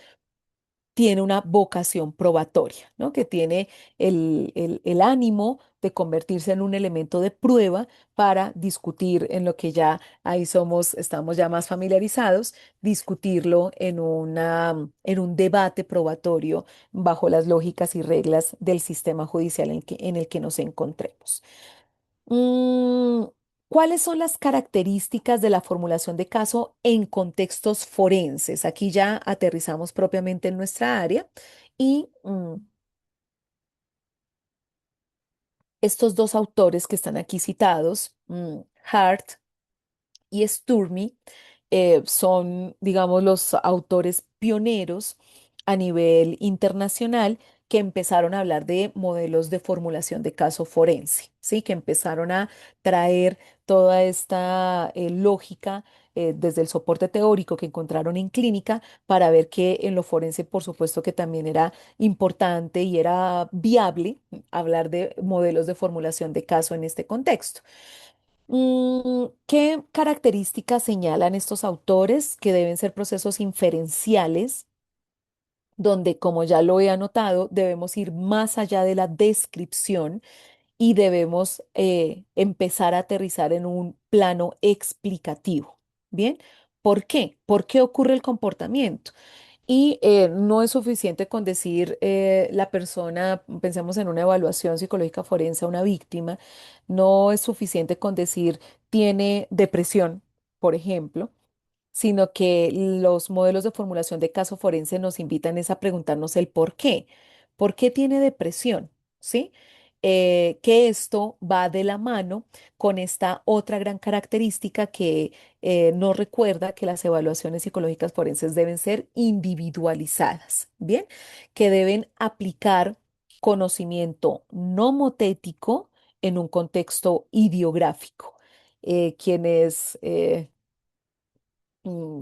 tiene una vocación probatoria, ¿no? Que tiene el ánimo de convertirse en un elemento de prueba para discutir en lo que ya ahí estamos ya más familiarizados, discutirlo en un debate probatorio bajo las lógicas y reglas del sistema judicial en el que nos encontremos. Mm, ¿Cuáles son las características de la formulación de caso en contextos forenses? Aquí ya aterrizamos propiamente en nuestra área y estos dos autores que están aquí citados, Hart y Sturmy, son, digamos, los autores pioneros a nivel internacional que empezaron a hablar de modelos de formulación de caso forense, ¿sí? Que empezaron a traer toda esta lógica desde el soporte teórico que encontraron en clínica para ver que en lo forense, por supuesto, que también era importante y era viable hablar de modelos de formulación de caso en este contexto. ¿Qué características señalan estos autores que deben ser procesos inferenciales, donde, como ya lo he anotado, debemos ir más allá de la descripción y debemos empezar a aterrizar en un plano explicativo? ¿Bien? ¿Por qué? ¿Por qué ocurre el comportamiento? Y no es suficiente con decir la persona, pensemos en una evaluación psicológica forense a una víctima, no es suficiente con decir tiene depresión, por ejemplo, sino que los modelos de formulación de caso forense nos invitan es a preguntarnos el por qué. ¿Por qué tiene depresión? ¿Sí? Que esto va de la mano con esta otra gran característica que nos recuerda que las evaluaciones psicológicas forenses deben ser individualizadas, ¿bien? Que deben aplicar conocimiento nomotético en un contexto ideográfico. Quienes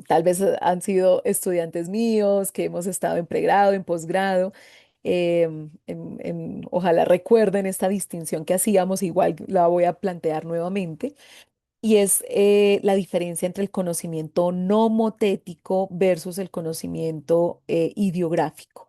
tal vez han sido estudiantes míos, que hemos estado en pregrado, en posgrado. Ojalá recuerden esta distinción que hacíamos, igual la voy a plantear nuevamente, y es la diferencia entre el conocimiento nomotético versus el conocimiento ideográfico.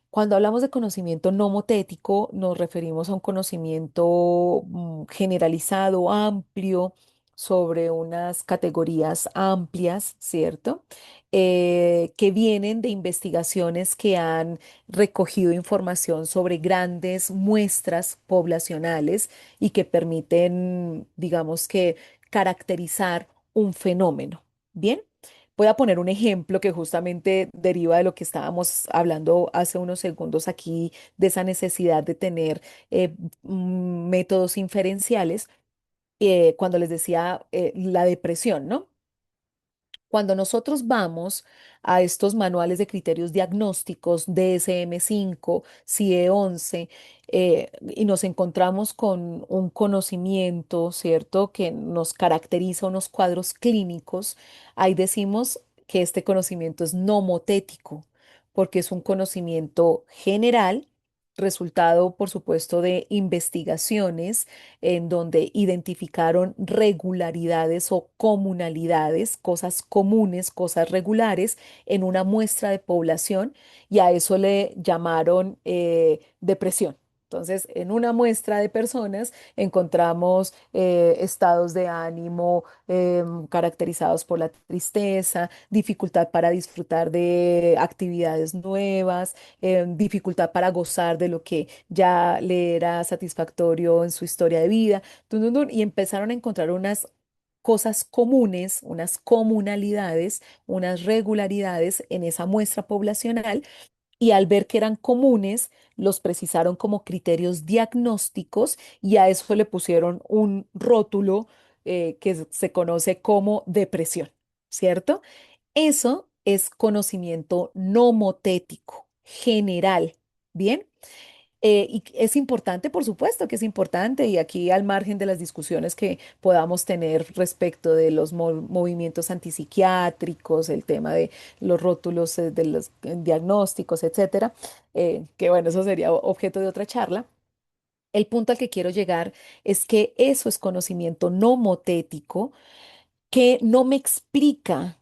Cuando hablamos de conocimiento nomotético, nos referimos a un conocimiento generalizado, amplio, sobre unas categorías amplias, ¿cierto? Que vienen de investigaciones que han recogido información sobre grandes muestras poblacionales y que permiten, digamos que, caracterizar un fenómeno. Bien. Voy a poner un ejemplo que justamente deriva de lo que estábamos hablando hace unos segundos aquí, de esa necesidad de tener métodos inferenciales, cuando les decía la depresión, ¿no? Cuando nosotros vamos a estos manuales de criterios diagnósticos DSM-5, CIE-11, y nos encontramos con un conocimiento, ¿cierto?, que nos caracteriza unos cuadros clínicos, ahí decimos que este conocimiento es nomotético, porque es un conocimiento general, resultado, por supuesto, de investigaciones en donde identificaron regularidades o comunalidades, cosas comunes, cosas regulares en una muestra de población, y a eso le llamaron depresión. Entonces, en una muestra de personas encontramos estados de ánimo caracterizados por la tristeza, dificultad para disfrutar de actividades nuevas, dificultad para gozar de lo que ya le era satisfactorio en su historia de vida, y empezaron a encontrar unas cosas comunes, unas comunalidades, unas regularidades en esa muestra poblacional y al ver que eran comunes, los precisaron como criterios diagnósticos y a eso le pusieron un rótulo que se conoce como depresión, ¿cierto? Eso es conocimiento nomotético, general, ¿bien? Y es importante, por supuesto que es importante, y aquí al margen de las discusiones que podamos tener respecto de los movimientos antipsiquiátricos, el tema de los rótulos de los diagnósticos, etcétera, que bueno, eso sería objeto de otra charla. El punto al que quiero llegar es que eso es conocimiento nomotético que no me explica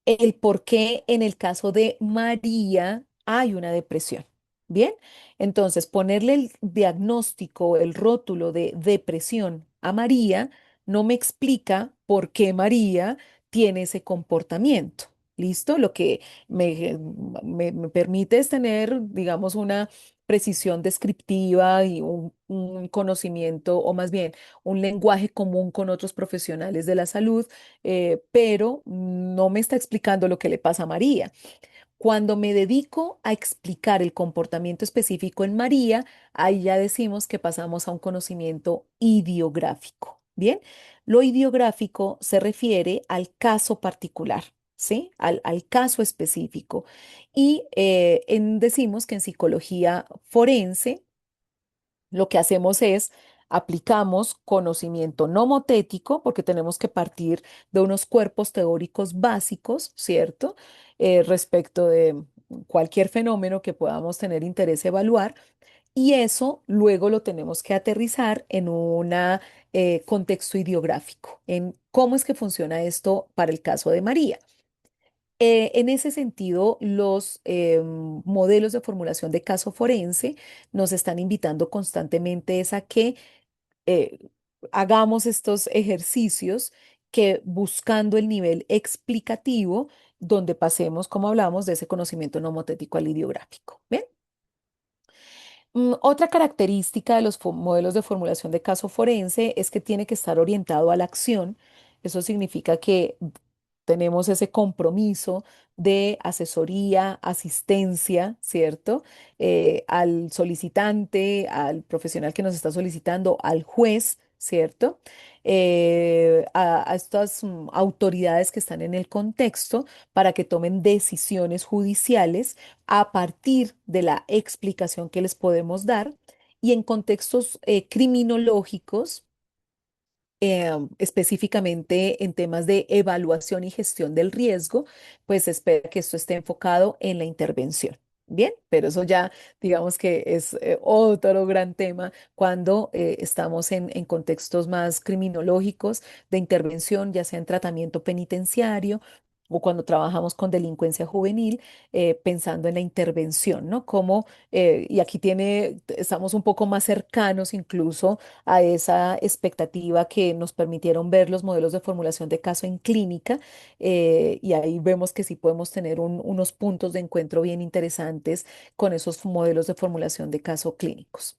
el por qué en el caso de María hay una depresión. Bien, entonces ponerle el diagnóstico, el rótulo de depresión a María no me explica por qué María tiene ese comportamiento. ¿Listo? Lo que me permite es tener, digamos, una precisión descriptiva y un conocimiento, o más bien, un lenguaje común con otros profesionales de la salud, pero no me está explicando lo que le pasa a María. Cuando me dedico a explicar el comportamiento específico en María, ahí ya decimos que pasamos a un conocimiento ideográfico. Bien, lo ideográfico se refiere al caso particular, ¿sí? Al caso específico. Y decimos que en psicología forense, lo que hacemos es aplicamos conocimiento nomotético, porque tenemos que partir de unos cuerpos teóricos básicos, ¿cierto? Respecto de cualquier fenómeno que podamos tener interés evaluar, y eso luego lo tenemos que aterrizar en un contexto ideográfico, en cómo es que funciona esto para el caso de María. En ese sentido, los modelos de formulación de caso forense nos están invitando constantemente es a que eh, hagamos estos ejercicios que buscando el nivel explicativo, donde pasemos, como hablamos, de ese conocimiento nomotético al ideográfico. ¿Bien? Otra característica de los modelos de formulación de caso forense es que tiene que estar orientado a la acción. Eso significa que tenemos ese compromiso de asesoría, asistencia, ¿cierto? Al solicitante, al profesional que nos está solicitando, al juez, ¿cierto? A estas autoridades que están en el contexto para que tomen decisiones judiciales a partir de la explicación que les podemos dar y en contextos criminológicos, específicamente en temas de evaluación y gestión del riesgo, pues espera que esto esté enfocado en la intervención. Bien, pero eso ya digamos que es otro gran tema cuando estamos en contextos más criminológicos de intervención, ya sea en tratamiento penitenciario o cuando trabajamos con delincuencia juvenil, pensando en la intervención, ¿no? Como, y aquí estamos un poco más cercanos incluso a esa expectativa que nos permitieron ver los modelos de formulación de caso en clínica, y ahí vemos que sí podemos tener unos puntos de encuentro bien interesantes con esos modelos de formulación de caso clínicos.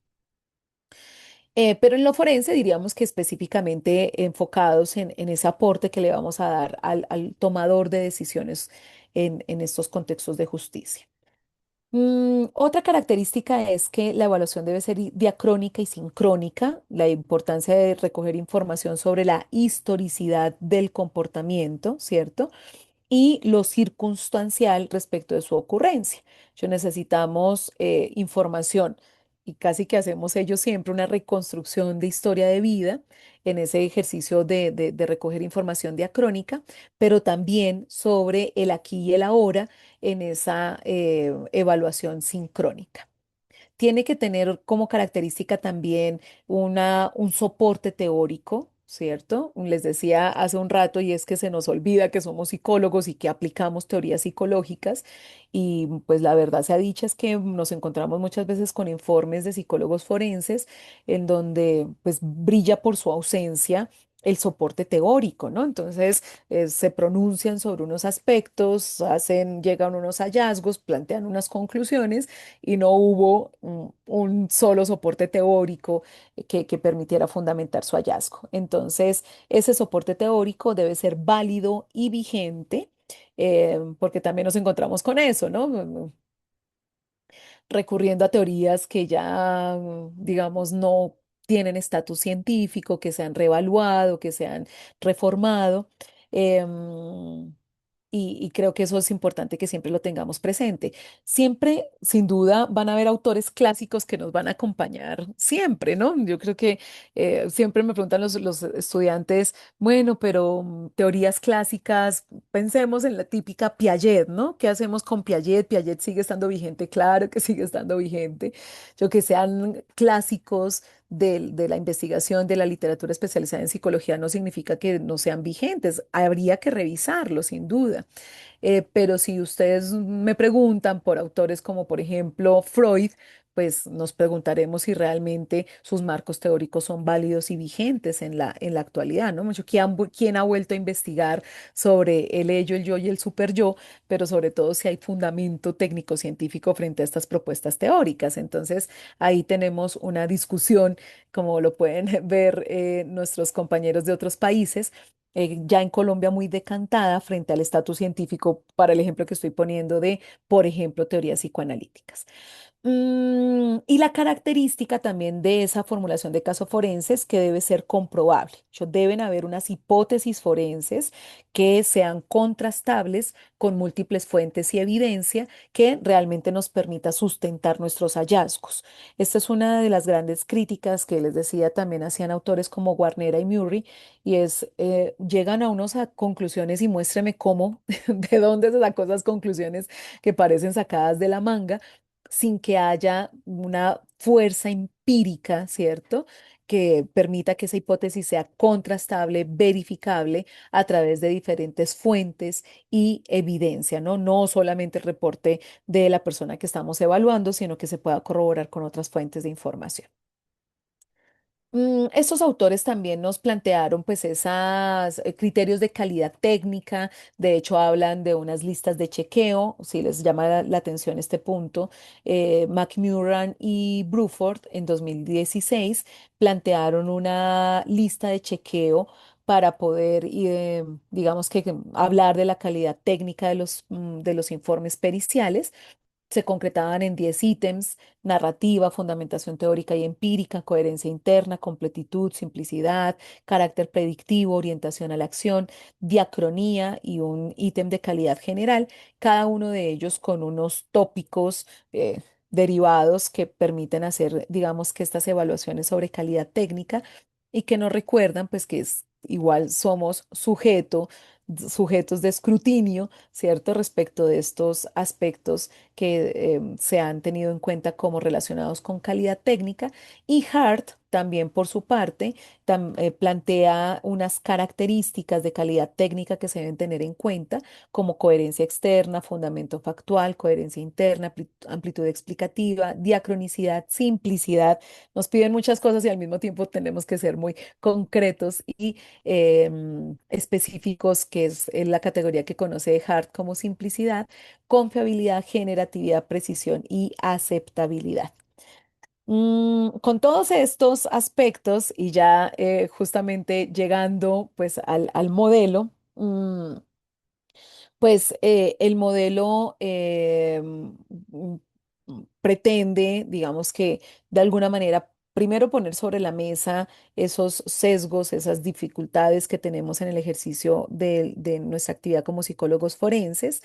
Pero en lo forense diríamos que específicamente enfocados en ese aporte que le vamos a dar al tomador de decisiones en estos contextos de justicia. Otra característica es que la evaluación debe ser diacrónica y sincrónica, la importancia de recoger información sobre la historicidad del comportamiento, ¿cierto? Y lo circunstancial respecto de su ocurrencia. Yo necesitamos información y casi que hacemos ellos siempre una reconstrucción de historia de vida en ese ejercicio de recoger información diacrónica, pero también sobre el aquí y el ahora en esa evaluación sincrónica. Tiene que tener como característica también un soporte teórico, ¿cierto? Les decía hace un rato y es que se nos olvida que somos psicólogos y que aplicamos teorías psicológicas y pues la verdad sea dicha es que nos encontramos muchas veces con informes de psicólogos forenses en donde pues brilla por su ausencia el soporte teórico, ¿no? Entonces se pronuncian sobre unos aspectos, llegan unos hallazgos, plantean unas conclusiones y no hubo un solo soporte teórico que permitiera fundamentar su hallazgo. Entonces, ese soporte teórico debe ser válido y vigente, porque también nos encontramos con eso, ¿no? recurriendo a teorías que ya, digamos, no tienen estatus científico, que se han reevaluado, que se han reformado. Em, y creo que eso es importante que siempre lo tengamos presente. Siempre, sin duda, van a haber autores clásicos que nos van a acompañar siempre, ¿no? Yo creo que siempre me preguntan los estudiantes, bueno, pero teorías clásicas, pensemos en la típica Piaget, ¿no? ¿Qué hacemos con Piaget? Piaget sigue estando vigente, claro que sigue estando vigente. Yo que sean clásicos de la investigación de la literatura especializada en psicología no significa que no sean vigentes. Habría que revisarlos, sin duda. Pero si ustedes me preguntan por autores como, por ejemplo, Freud, pues nos preguntaremos si realmente sus marcos teóricos son válidos y vigentes en la actualidad, ¿no? Mucho, ¿quién ha vuelto a investigar sobre el ello, el yo y el superyo? Pero sobre todo si hay fundamento técnico-científico frente a estas propuestas teóricas. Entonces, ahí tenemos una discusión, como lo pueden ver nuestros compañeros de otros países, ya en Colombia muy decantada frente al estatus científico para el ejemplo que estoy poniendo de, por ejemplo, teorías psicoanalíticas. Y la característica también de esa formulación de caso forense es que debe ser comprobable. Deben haber unas hipótesis forenses que sean contrastables con múltiples fuentes y evidencia que realmente nos permita sustentar nuestros hallazgos. Esta es una de las grandes críticas que les decía también hacían autores como Guarnera y Murray, y es, llegan a unos a conclusiones y muéstreme cómo, de dónde se sacó esas conclusiones que parecen sacadas de la manga sin que haya una fuerza empírica, ¿cierto? Que permita que esa hipótesis sea contrastable, verificable a través de diferentes fuentes y evidencia, ¿no? No solamente el reporte de la persona que estamos evaluando, sino que se pueda corroborar con otras fuentes de información. Estos autores también nos plantearon pues esos criterios de calidad técnica, de hecho hablan de unas listas de chequeo, si les llama la atención este punto. McMurran y Bruford en 2016 plantearon una lista de chequeo para poder, digamos que hablar de la calidad técnica de los informes periciales. Se concretaban en 10 ítems: narrativa, fundamentación teórica y empírica, coherencia interna, completitud, simplicidad, carácter predictivo, orientación a la acción, diacronía y un ítem de calidad general, cada uno de ellos con unos tópicos derivados que permiten hacer, digamos, que estas evaluaciones sobre calidad técnica y que nos recuerdan pues que es igual somos sujetos de escrutinio, ¿cierto? Respecto de estos aspectos que se han tenido en cuenta como relacionados con calidad técnica. Y Hart también por su parte plantea unas características de calidad técnica que se deben tener en cuenta, como coherencia externa, fundamento factual, coherencia interna, amplitud explicativa, diacronicidad, simplicidad. Nos piden muchas cosas y al mismo tiempo tenemos que ser muy concretos y específicos, que es la categoría que conoce Hart como simplicidad, confiabilidad, generatividad, precisión y aceptabilidad. Con todos estos aspectos y ya justamente llegando pues al modelo, pues el modelo pretende, digamos que de alguna manera, primero poner sobre la mesa esos sesgos, esas dificultades que tenemos en el ejercicio de nuestra actividad como psicólogos forenses.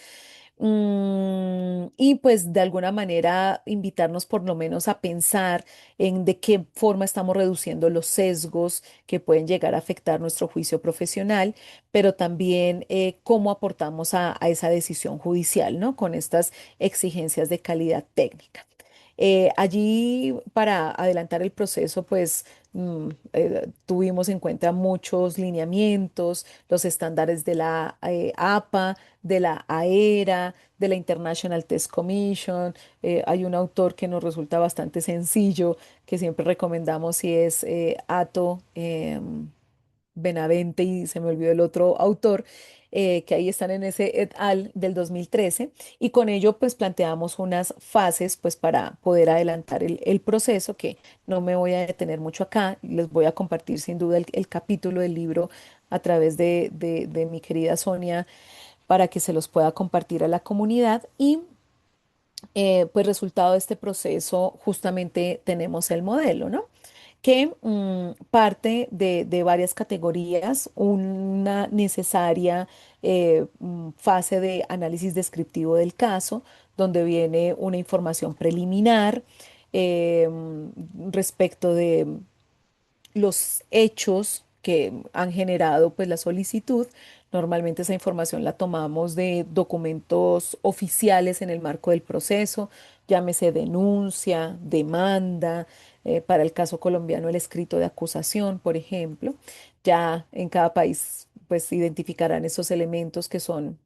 Y pues de alguna manera invitarnos por lo menos a pensar en de qué forma estamos reduciendo los sesgos que pueden llegar a afectar nuestro juicio profesional, pero también cómo aportamos a esa decisión judicial, ¿no? Con estas exigencias de calidad técnica. Allí, para adelantar el proceso, pues tuvimos en cuenta muchos lineamientos, los estándares de la APA, de la AERA, de la International Test Commission. Hay un autor que nos resulta bastante sencillo, que siempre recomendamos, y es Ato Benavente, y se me olvidó el otro autor, que ahí están en ese et al del 2013, y con ello pues planteamos unas fases pues para poder adelantar el proceso, que no me voy a detener mucho acá. Les voy a compartir sin duda el capítulo del libro a través de mi querida Sonia para que se los pueda compartir a la comunidad. Y Pues resultado de este proceso justamente tenemos el modelo, ¿no? Que parte de varias categorías, una necesaria fase de análisis descriptivo del caso, donde viene una información preliminar respecto de los hechos que han generado pues la solicitud. Normalmente esa información la tomamos de documentos oficiales en el marco del proceso, llámese denuncia, demanda, para el caso colombiano el escrito de acusación, por ejemplo. Ya en cada país pues identificarán esos elementos que son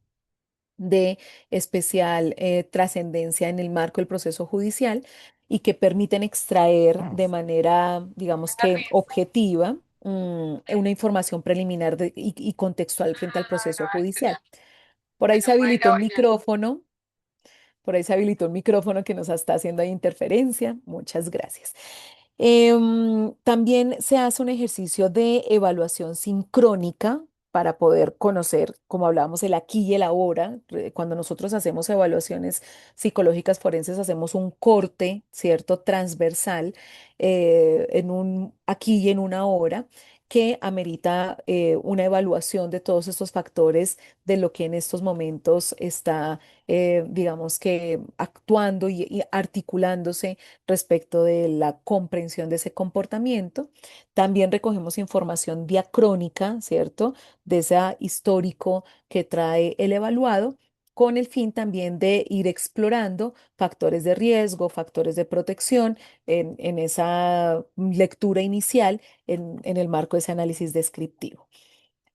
de especial trascendencia en el marco del proceso judicial y que permiten extraer de manera, digamos que objetiva, una información preliminar y contextual frente al proceso judicial. Por ahí se habilitó un micrófono. Por ahí se habilitó un micrófono que nos está haciendo ahí interferencia. Muchas gracias. También se hace un ejercicio de evaluación sincrónica para poder conocer, como hablábamos, el aquí y el ahora. Cuando nosotros hacemos evaluaciones psicológicas forenses, hacemos un corte, ¿cierto? Transversal en un aquí y en una ahora que amerita una evaluación de todos estos factores de lo que en estos momentos está, digamos que actuando y articulándose respecto de la comprensión de ese comportamiento. También recogemos información diacrónica, ¿cierto? De ese histórico que trae el evaluado, con el fin también de ir explorando factores de riesgo, factores de protección en esa lectura inicial en el marco de ese análisis descriptivo.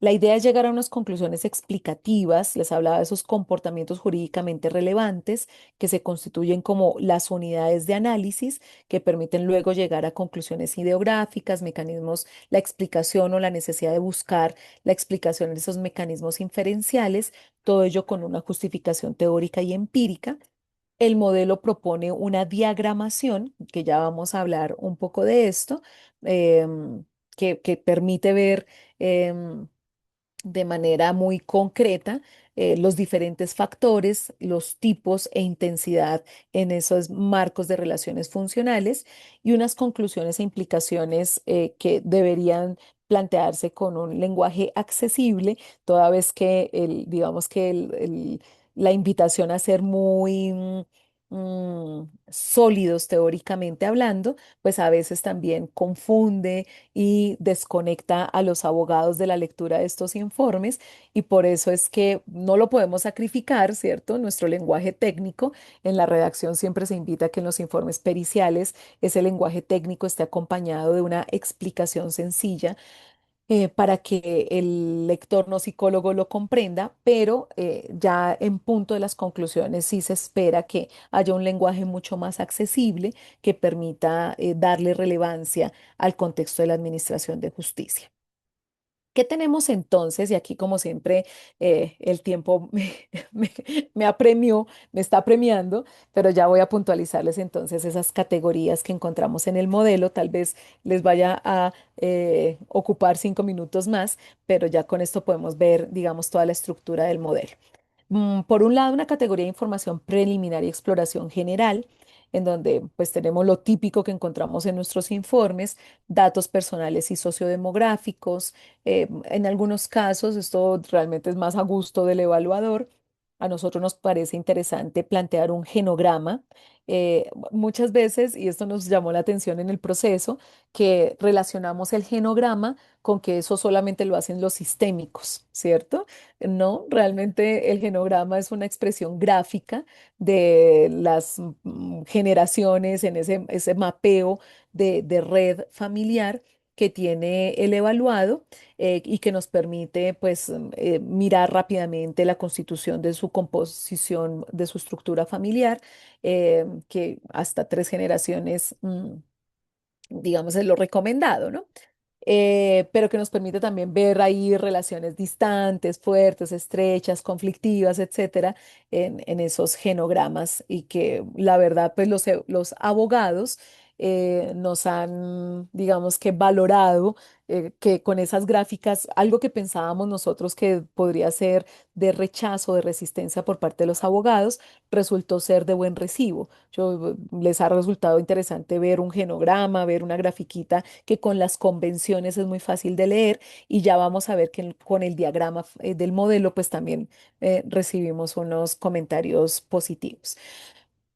La idea es llegar a unas conclusiones explicativas, les hablaba de esos comportamientos jurídicamente relevantes que se constituyen como las unidades de análisis que permiten luego llegar a conclusiones ideográficas, mecanismos, la explicación o la necesidad de buscar la explicación de esos mecanismos inferenciales, todo ello con una justificación teórica y empírica. El modelo propone una diagramación, que ya vamos a hablar un poco de esto, que permite ver de manera muy concreta los diferentes factores, los tipos e intensidad en esos marcos de relaciones funcionales y unas conclusiones e implicaciones que deberían plantearse con un lenguaje accesible, toda vez que digamos que la invitación a ser muy sólidos teóricamente hablando, pues a veces también confunde y desconecta a los abogados de la lectura de estos informes y por eso es que no lo podemos sacrificar, ¿cierto? Nuestro lenguaje técnico en la redacción siempre se invita a que en los informes periciales ese lenguaje técnico esté acompañado de una explicación sencilla para que el lector no psicólogo lo comprenda, pero ya en punto de las conclusiones sí se espera que haya un lenguaje mucho más accesible que permita darle relevancia al contexto de la administración de justicia. ¿Qué tenemos entonces? Y aquí, como siempre, el tiempo me, me apremió, me está premiando, pero ya voy a puntualizarles entonces esas categorías que encontramos en el modelo. Tal vez les vaya a ocupar 5 minutos más, pero ya con esto podemos ver, digamos, toda la estructura del modelo. Por un lado, una categoría de información preliminar y exploración general, en donde pues tenemos lo típico que encontramos en nuestros informes, datos personales y sociodemográficos. En algunos casos, esto realmente es más a gusto del evaluador. A nosotros nos parece interesante plantear un genograma. Muchas veces, y esto nos llamó la atención en el proceso, que relacionamos el genograma con que eso solamente lo hacen los sistémicos, ¿cierto? No, realmente el genograma es una expresión gráfica de las generaciones en ese mapeo de red familiar que tiene el evaluado y que nos permite pues mirar rápidamente la constitución de su composición, de su estructura familiar, que hasta 3 generaciones, digamos, es lo recomendado, ¿no? Pero que nos permite también ver ahí relaciones distantes, fuertes, estrechas, conflictivas, etcétera, en esos genogramas y que la verdad, pues los abogados nos han, digamos que, valorado que con esas gráficas, algo que pensábamos nosotros que podría ser de rechazo, de resistencia por parte de los abogados, resultó ser de buen recibo. Les ha resultado interesante ver un genograma, ver una grafiquita que con las convenciones es muy fácil de leer y ya vamos a ver que con el diagrama del modelo, pues también recibimos unos comentarios positivos.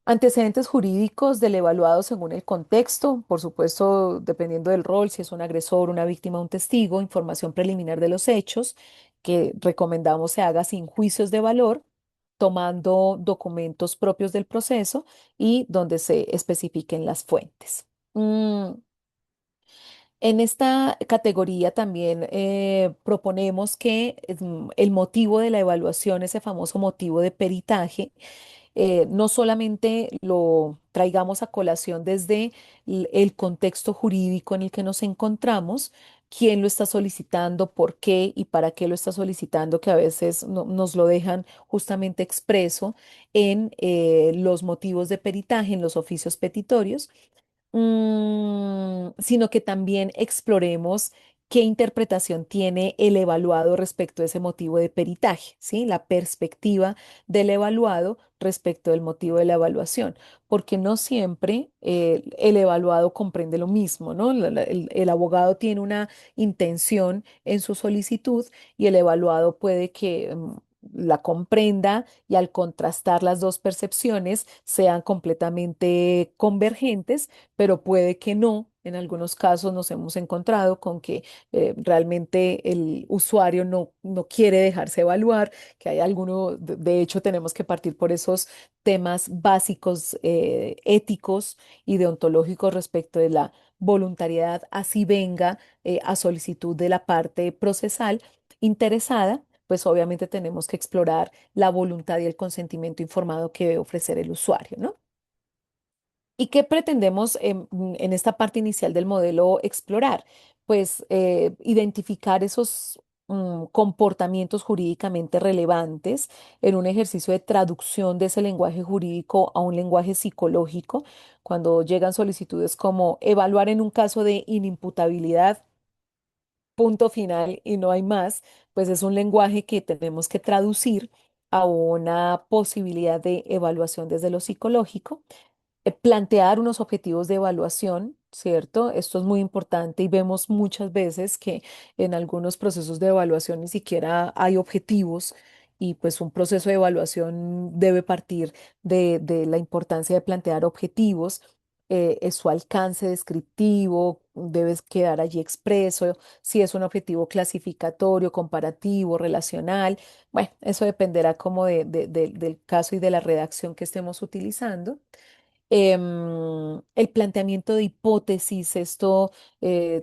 Antecedentes jurídicos del evaluado según el contexto, por supuesto, dependiendo del rol, si es un agresor, una víctima, un testigo, información preliminar de los hechos, que recomendamos se haga sin juicios de valor, tomando documentos propios del proceso y donde se especifiquen las fuentes. En esta categoría también proponemos que el motivo de la evaluación, ese famoso motivo de peritaje, no solamente lo traigamos a colación desde el contexto jurídico en el que nos encontramos, quién lo está solicitando, por qué y para qué lo está solicitando, que a veces nos lo dejan justamente expreso en los motivos de peritaje, en los oficios petitorios, sino que también exploremos qué interpretación tiene el evaluado respecto a ese motivo de peritaje, ¿sí? La perspectiva del evaluado respecto del motivo de la evaluación, porque no siempre el evaluado comprende lo mismo, ¿no? El abogado tiene una intención en su solicitud y el evaluado puede que la comprenda y al contrastar las dos percepciones sean completamente convergentes, pero puede que no. En algunos casos nos hemos encontrado con que realmente el usuario no quiere dejarse evaluar, que hay alguno, de hecho tenemos que partir por esos temas básicos éticos y deontológicos respecto de la voluntariedad, así venga a solicitud de la parte procesal interesada. Pues obviamente tenemos que explorar la voluntad y el consentimiento informado que debe ofrecer el usuario, ¿no? ¿Y qué pretendemos en esta parte inicial del modelo explorar? Pues identificar esos comportamientos jurídicamente relevantes en un ejercicio de traducción de ese lenguaje jurídico a un lenguaje psicológico, cuando llegan solicitudes como evaluar en un caso de inimputabilidad, punto final y no hay más, pues es un lenguaje que tenemos que traducir a una posibilidad de evaluación desde lo psicológico, plantear unos objetivos de evaluación, ¿cierto? Esto es muy importante y vemos muchas veces que en algunos procesos de evaluación ni siquiera hay objetivos y pues un proceso de evaluación debe partir de la importancia de plantear objetivos. Es su alcance descriptivo, debe quedar allí expreso, si es un objetivo clasificatorio, comparativo, relacional. Bueno, eso dependerá como del caso y de la redacción que estemos utilizando. El planteamiento de hipótesis, esto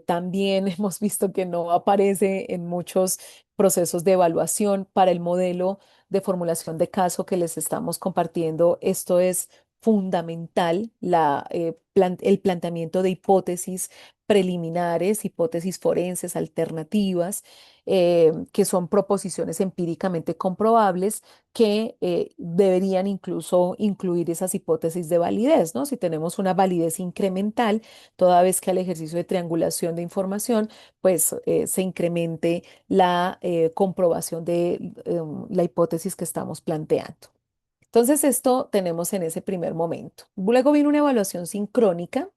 también hemos visto que no aparece en muchos procesos de evaluación para el modelo de formulación de caso que les estamos compartiendo. Esto es fundamental, el planteamiento de hipótesis preliminares, hipótesis forenses, alternativas, que son proposiciones empíricamente comprobables que deberían incluso incluir esas hipótesis de validez, ¿no? Si tenemos una validez incremental, toda vez que al ejercicio de triangulación de información, pues se incremente la comprobación de la hipótesis que estamos planteando. Entonces, esto tenemos en ese primer momento. Luego viene una evaluación sincrónica.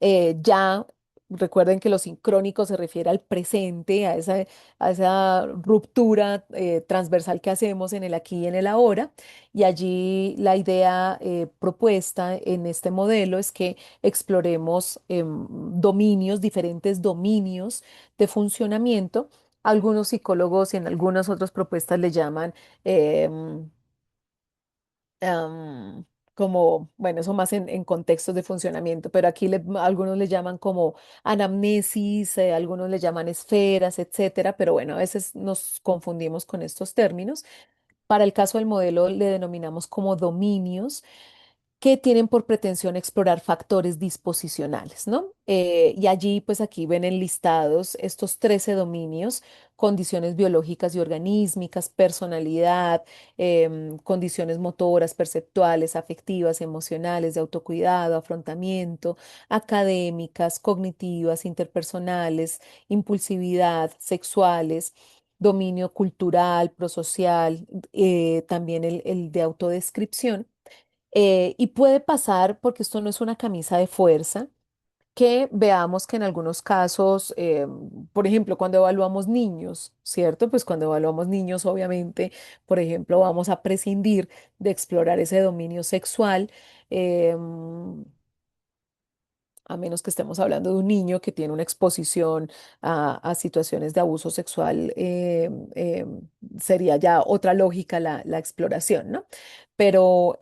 Ya recuerden que lo sincrónico se refiere al presente, a esa ruptura transversal que hacemos en el aquí y en el ahora. Y allí la idea propuesta en este modelo es que exploremos dominios, diferentes dominios de funcionamiento. Algunos psicólogos y en algunas otras propuestas le llaman em, am, como, bueno, eso más en contextos de funcionamiento, pero aquí algunos le llaman como anamnesis, algunos le llaman esferas, etcétera, pero bueno, a veces nos confundimos con estos términos. Para el caso del modelo le denominamos como dominios. que tienen por pretensión explorar factores disposicionales, ¿no? Y allí, pues aquí ven enlistados estos 13 dominios: condiciones biológicas y organísmicas, personalidad, condiciones motoras, perceptuales, afectivas, emocionales, de autocuidado, afrontamiento, académicas, cognitivas, interpersonales, impulsividad, sexuales, dominio cultural, prosocial, también el de autodescripción. Y puede pasar, porque esto no es una camisa de fuerza, que veamos que en algunos casos, por ejemplo, cuando evaluamos niños, ¿cierto? Pues cuando evaluamos niños, obviamente, por ejemplo, vamos a prescindir de explorar ese dominio sexual. em, a menos que estemos hablando de un niño que tiene una exposición a situaciones de abuso sexual, sería ya otra lógica la exploración, ¿no? Pero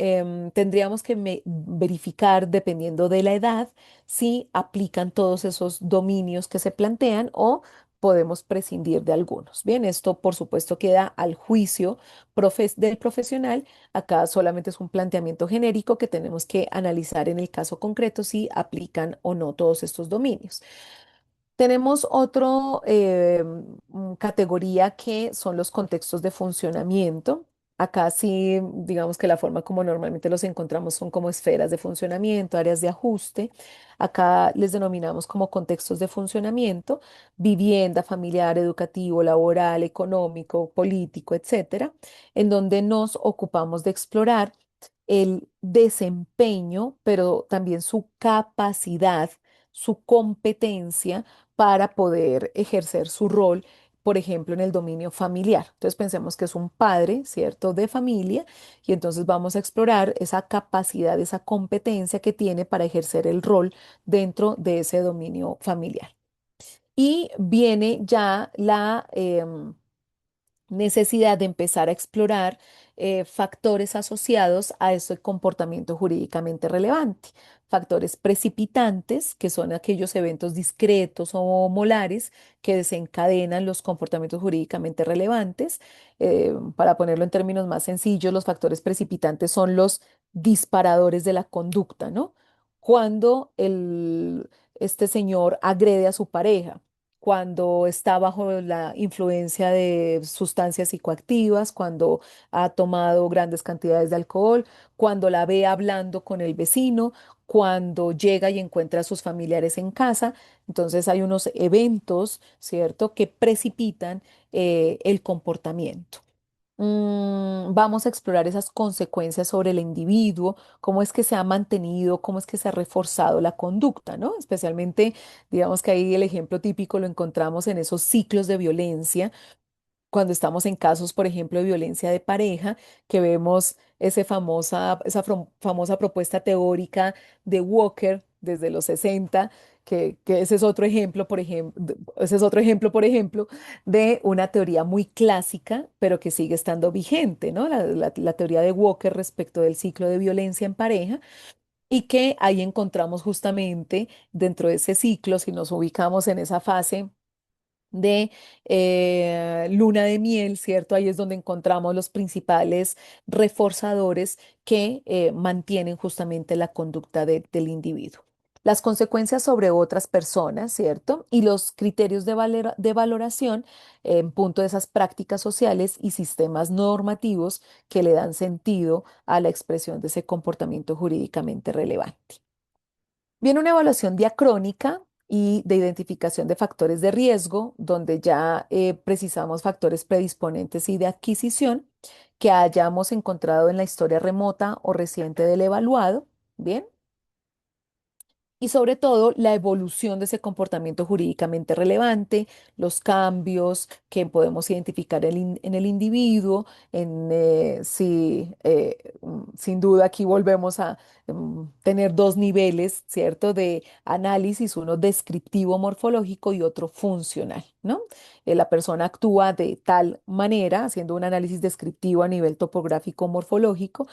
tendríamos que verificar, dependiendo de la edad, si aplican todos esos dominios que se plantean o podemos prescindir de algunos. Bien, esto por supuesto queda al juicio del profesional. Acá solamente es un planteamiento genérico que tenemos que analizar en el caso concreto si aplican o no todos estos dominios. Tenemos otro categoría que son los contextos de funcionamiento. Acá sí, digamos que la forma como normalmente los encontramos son como esferas de funcionamiento, áreas de ajuste. Acá les denominamos como contextos de funcionamiento: vivienda, familiar, educativo, laboral, económico, político, etcétera, en donde nos ocupamos de explorar el desempeño, pero también su capacidad, su competencia para poder ejercer su rol, por ejemplo, en el dominio familiar. Entonces pensemos que es un padre, ¿cierto?, de familia, y entonces vamos a explorar esa capacidad, esa competencia que tiene para ejercer el rol dentro de ese dominio familiar. Y viene ya la necesidad de empezar a explorar factores asociados a ese comportamiento jurídicamente relevante. Factores precipitantes, que son aquellos eventos discretos o molares que desencadenan los comportamientos jurídicamente relevantes. Para ponerlo en términos más sencillos, los factores precipitantes son los disparadores de la conducta, ¿no? Cuando este señor agrede a su pareja, cuando está bajo la influencia de sustancias psicoactivas, cuando ha tomado grandes cantidades de alcohol, cuando la ve hablando con el vecino, cuando llega y encuentra a sus familiares en casa. Entonces hay unos eventos, ¿cierto?, que precipitan el comportamiento. Vamos a explorar esas consecuencias sobre el individuo, cómo es que se ha mantenido, cómo es que se ha reforzado la conducta, ¿no? Especialmente, digamos que ahí el ejemplo típico lo encontramos en esos ciclos de violencia, cuando estamos en casos, por ejemplo, de violencia de pareja, que vemos esa famosa propuesta teórica de Walker desde los 60, que ese es otro ejemplo, ese es otro ejemplo, por ejemplo, de una teoría muy clásica, pero que sigue estando vigente, ¿no? La teoría de Walker respecto del ciclo de violencia en pareja, y que ahí encontramos justamente dentro de ese ciclo, si nos ubicamos en esa fase de luna de miel, ¿cierto? Ahí es donde encontramos los principales reforzadores que mantienen justamente la conducta del individuo. Las consecuencias sobre otras personas, ¿cierto? Y los criterios de valoración en punto de esas prácticas sociales y sistemas normativos que le dan sentido a la expresión de ese comportamiento jurídicamente relevante. Viene una evaluación diacrónica y de identificación de factores de riesgo, donde ya precisamos factores predisponentes y de adquisición que hayamos encontrado en la historia remota o reciente del evaluado. Bien. Y sobre todo la evolución de ese comportamiento jurídicamente relevante, los cambios que podemos identificar en el individuo, sin duda aquí volvemos a tener dos niveles, ¿cierto?, de análisis: uno descriptivo morfológico y otro funcional, ¿no? La persona actúa de tal manera, haciendo un análisis descriptivo a nivel topográfico morfológico,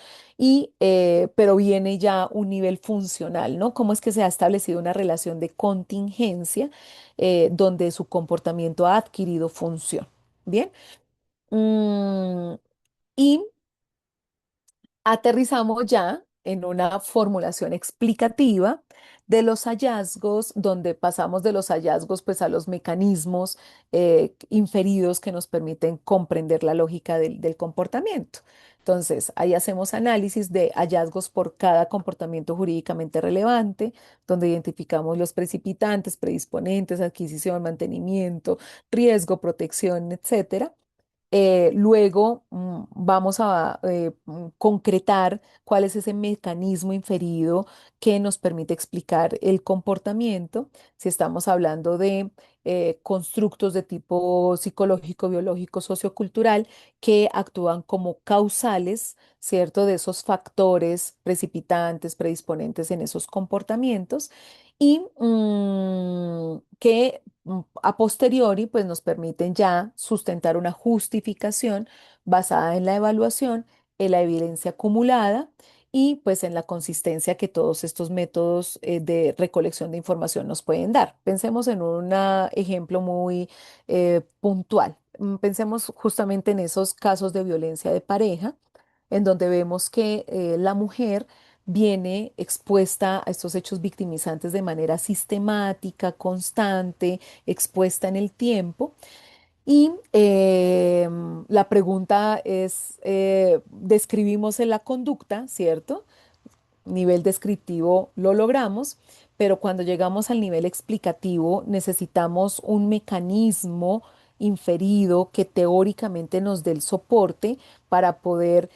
pero viene ya un nivel funcional, ¿no? ¿Cómo es que se ha establecido una relación de contingencia donde su comportamiento ha adquirido función? Bien. Mm, y aterrizamos ya en una formulación explicativa de los hallazgos, donde pasamos de los hallazgos pues a los mecanismos inferidos que nos permiten comprender la lógica del comportamiento. Entonces, ahí hacemos análisis de hallazgos por cada comportamiento jurídicamente relevante, donde identificamos los precipitantes, predisponentes, adquisición, mantenimiento, riesgo, protección, etcétera. Luego vamos a concretar cuál es ese mecanismo inferido que nos permite explicar el comportamiento. Si estamos hablando de constructos de tipo psicológico, biológico, sociocultural, que actúan como causales, ¿cierto? De esos factores precipitantes, predisponentes en esos comportamientos y que a posteriori pues nos permiten ya sustentar una justificación basada en la evaluación, en la evidencia acumulada y pues en la consistencia que todos estos métodos de recolección de información nos pueden dar. Pensemos en un ejemplo muy puntual. Pensemos justamente en esos casos de violencia de pareja, en donde vemos que la mujer viene expuesta a estos hechos victimizantes de manera sistemática, constante, expuesta en el tiempo. Y la pregunta es, describimos en la conducta, ¿cierto? Nivel descriptivo lo logramos, pero cuando llegamos al nivel explicativo necesitamos un mecanismo inferido que teóricamente nos dé el soporte para poder,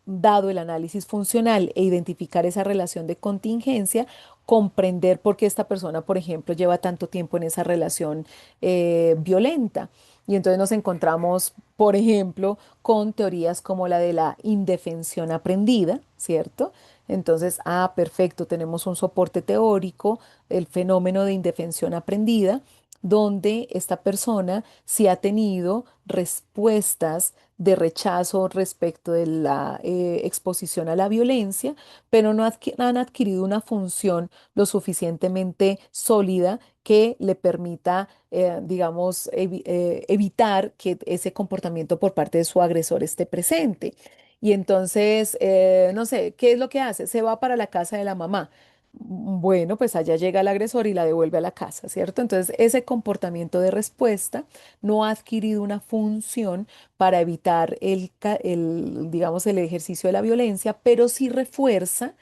dado el análisis funcional e identificar esa relación de contingencia, comprender por qué esta persona, por ejemplo, lleva tanto tiempo en esa relación violenta. Y entonces nos encontramos, por ejemplo, con teorías como la de la indefensión aprendida, ¿cierto? Entonces, perfecto, tenemos un soporte teórico, el fenómeno de indefensión aprendida, donde esta persona sí ha tenido respuestas de rechazo respecto de la exposición a la violencia, pero no han adquirido una función lo suficientemente sólida que le permita, digamos, evitar que ese comportamiento por parte de su agresor esté presente. Y entonces, no sé, ¿qué es lo que hace? Se va para la casa de la mamá. Bueno, pues allá llega el agresor y la devuelve a la casa, ¿cierto? Entonces, ese comportamiento de respuesta no ha adquirido una función para evitar digamos, el ejercicio de la violencia, pero sí refuerza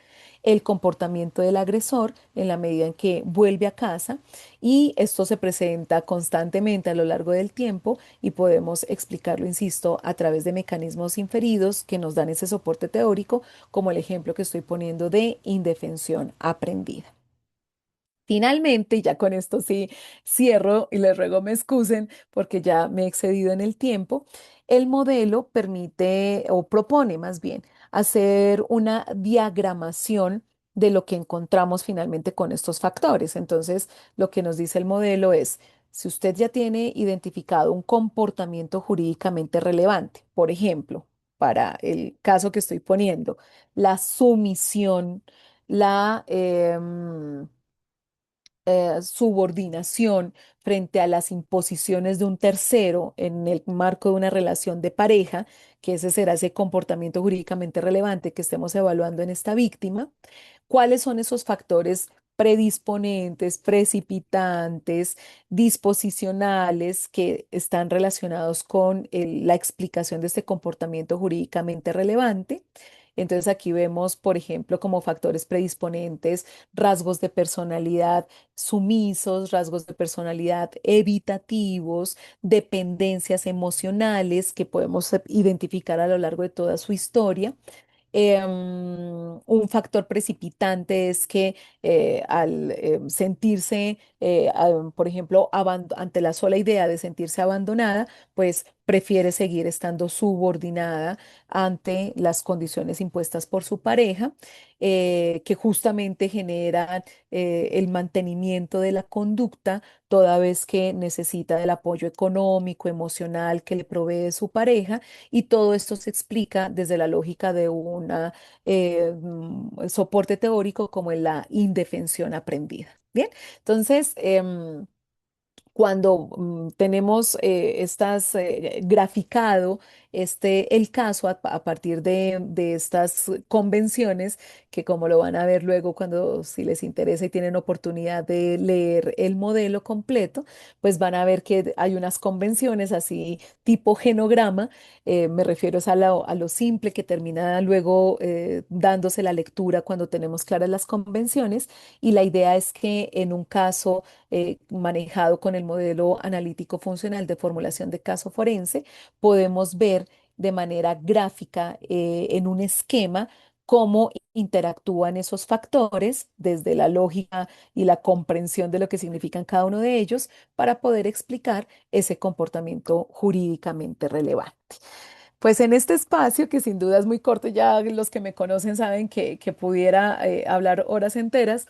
el comportamiento del agresor en la medida en que vuelve a casa y esto se presenta constantemente a lo largo del tiempo y podemos explicarlo, insisto, a través de mecanismos inferidos que nos dan ese soporte teórico, como el ejemplo que estoy poniendo de indefensión aprendida. Finalmente, y ya con esto sí cierro y les ruego me excusen porque ya me he excedido en el tiempo, el modelo permite o propone más bien hacer una diagramación de lo que encontramos finalmente con estos factores. Entonces, lo que nos dice el modelo es, si usted ya tiene identificado un comportamiento jurídicamente relevante, por ejemplo, para el caso que estoy poniendo, la sumisión, la subordinación frente a las imposiciones de un tercero en el marco de una relación de pareja, que ese será ese comportamiento jurídicamente relevante que estemos evaluando en esta víctima. ¿Cuáles son esos factores predisponentes, precipitantes, disposicionales que están relacionados con la explicación de este comportamiento jurídicamente relevante? Entonces aquí vemos, por ejemplo, como factores predisponentes, rasgos de personalidad sumisos, rasgos de personalidad evitativos, dependencias emocionales que podemos identificar a lo largo de toda su historia. Un factor precipitante es que al sentirse, por ejemplo, ante la sola idea de sentirse abandonada, pues prefiere seguir estando subordinada ante las condiciones impuestas por su pareja, que justamente generan el mantenimiento de la conducta toda vez que necesita del apoyo económico, emocional que le provee su pareja y todo esto se explica desde la lógica de un soporte teórico como en la indefensión aprendida. Bien, entonces, cuando tenemos estas graficado el caso a partir de estas convenciones, que como lo van a ver luego cuando si les interesa y tienen oportunidad de leer el modelo completo, pues van a ver que hay unas convenciones así tipo genograma. Me refiero es a lo simple que termina luego dándose la lectura cuando tenemos claras las convenciones, y la idea es que en un caso manejado con el modelo analítico funcional de formulación de caso forense, podemos ver de manera gráfica en un esquema cómo interactúan esos factores desde la lógica y la comprensión de lo que significan cada uno de ellos para poder explicar ese comportamiento jurídicamente relevante. Pues en este espacio, que sin duda es muy corto, ya los que me conocen saben que pudiera hablar horas enteras.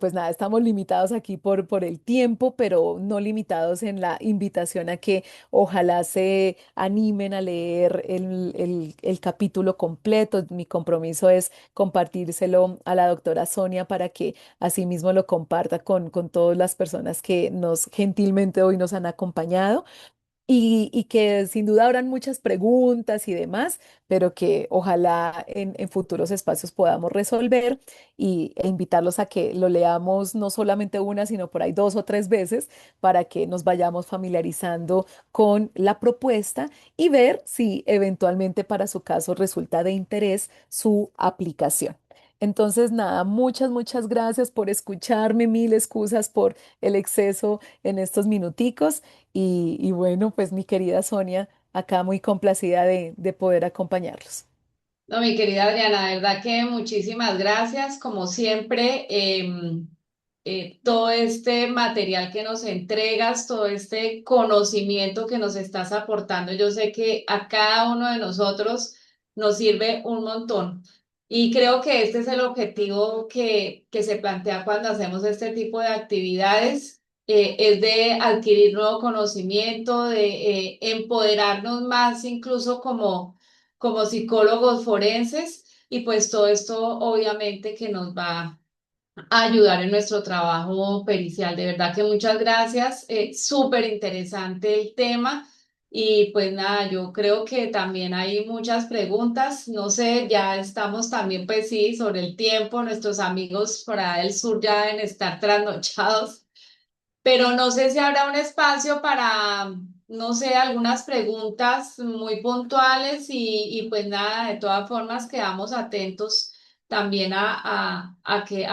Pues nada, estamos limitados aquí por el tiempo, pero no limitados en la invitación a que ojalá se animen a leer el capítulo completo. Mi compromiso es compartírselo a la doctora Sonia para que asimismo lo comparta con todas las personas que nos gentilmente hoy nos han acompañado, y que sin duda habrán muchas preguntas y demás, pero que ojalá en futuros espacios podamos resolver e invitarlos a que lo leamos no solamente una, sino por ahí dos o tres veces para que nos vayamos familiarizando con la propuesta y ver si eventualmente para su caso resulta de interés su aplicación. Entonces, nada, muchas gracias por escucharme, mil excusas por el exceso en estos minuticos. Y bueno, pues mi querida Sonia, acá muy complacida de poder acompañarlos. No, mi querida Adriana, de verdad que muchísimas gracias. Como siempre, todo este material que nos entregas, todo este conocimiento que nos estás aportando, yo sé que a cada uno de nosotros nos sirve un montón. Y creo que este es el objetivo que se plantea cuando hacemos este tipo de actividades, es de adquirir nuevo conocimiento, de empoderarnos más, incluso como psicólogos forenses, y pues todo esto obviamente que nos va a ayudar en nuestro trabajo pericial. De verdad que muchas gracias, súper interesante el tema. Y pues nada, yo creo que también hay muchas preguntas, no sé, ya estamos también pues sí sobre el tiempo, nuestros amigos por allá del sur ya deben estar trasnochados, pero no sé si habrá un espacio para, no sé, algunas preguntas muy puntuales, y pues nada, de todas formas quedamos atentos también a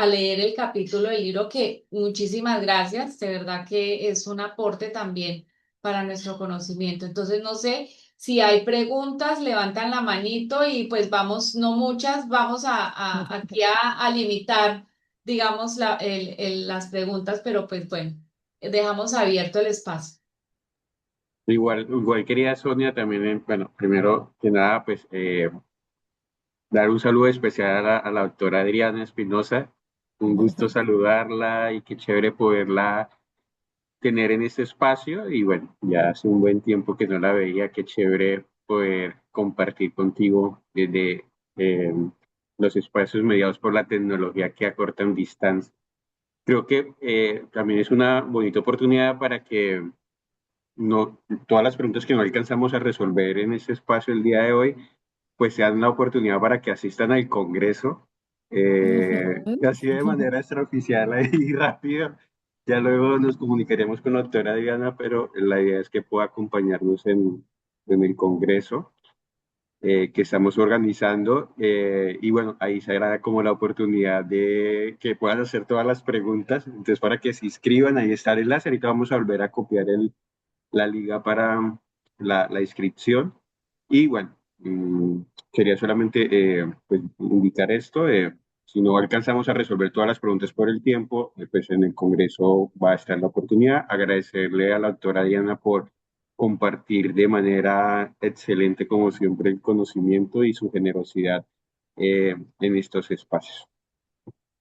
leer el capítulo del libro, que muchísimas gracias, de verdad que es un aporte también para nuestro conocimiento. Entonces, no sé si hay preguntas, levantan la manito y pues vamos, no muchas, vamos aquí a limitar, digamos, las preguntas, pero pues bueno, dejamos abierto el espacio. Igual quería Sonia también, bueno, primero que nada, pues dar un saludo especial a la doctora Adriana Espinosa. Un gusto saludarla y qué chévere poderla tener en este espacio. Y bueno, ya hace un buen tiempo que no la veía, qué chévere poder compartir contigo desde eh, los espacios mediados por la tecnología que acortan distancia. Creo que también es una bonita oportunidad para que no, todas las preguntas que no alcanzamos a resolver en este espacio el día de hoy, pues sean la oportunidad para que asistan al Congreso, así de manera extraoficial ahí rápido. Ya luego nos comunicaremos con la doctora Diana, pero la idea es que pueda acompañarnos en el Congreso que estamos organizando. Y bueno, ahí se agrada como la oportunidad de que puedan hacer todas las preguntas. Entonces, para que se inscriban, ahí está el enlace. Ahorita vamos a volver a copiar la liga para la inscripción. Y bueno, quería solamente pues, indicar esto. Si no alcanzamos a resolver todas las preguntas por el tiempo, pues en el Congreso va a estar la oportunidad. Agradecerle a la doctora Diana por compartir de manera excelente, como siempre, el conocimiento y su generosidad en estos espacios.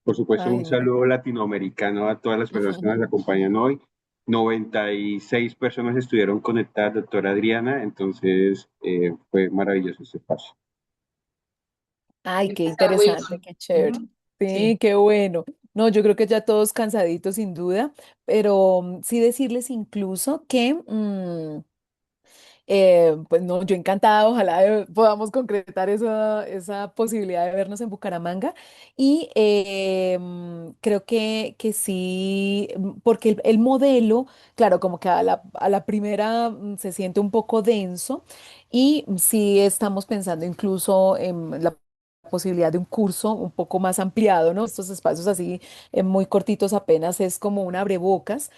Por supuesto, un Ay, no. saludo latinoamericano a todas las personas que nos acompañan hoy. 96 personas estuvieron conectadas, doctora Adriana, entonces fue maravilloso este espacio. Ay, qué Está interesante, Wilson. qué chévere. Ujú. Sí, Sí. qué bueno. No, yo creo que ya todos cansaditos sin duda, pero sí decirles incluso que Pues no, yo encantada, ojalá podamos concretar esa posibilidad de vernos en Bucaramanga. Y creo que sí, porque el modelo, claro, como que a la primera se siente un poco denso y sí estamos pensando incluso en la posibilidad de un curso un poco más ampliado, ¿no? Estos espacios así muy cortitos apenas es como un abrebocas,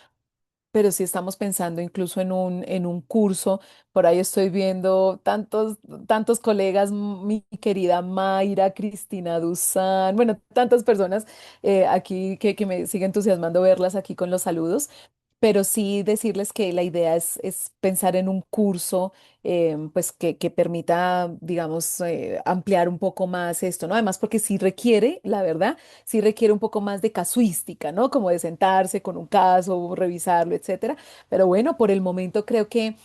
pero sí estamos pensando incluso en un curso. Por ahí estoy viendo tantos colegas, mi querida Mayra, Cristina Duzán, bueno, tantas personas aquí que me sigue entusiasmando verlas aquí con los saludos, pero sí decirles que la idea es pensar en un curso pues que permita, digamos, ampliar un poco más esto, ¿no? Además, porque sí requiere, la verdad, sí requiere un poco más de casuística, ¿no? Como de sentarse con un caso, revisarlo, etcétera. Pero bueno, por el momento creo que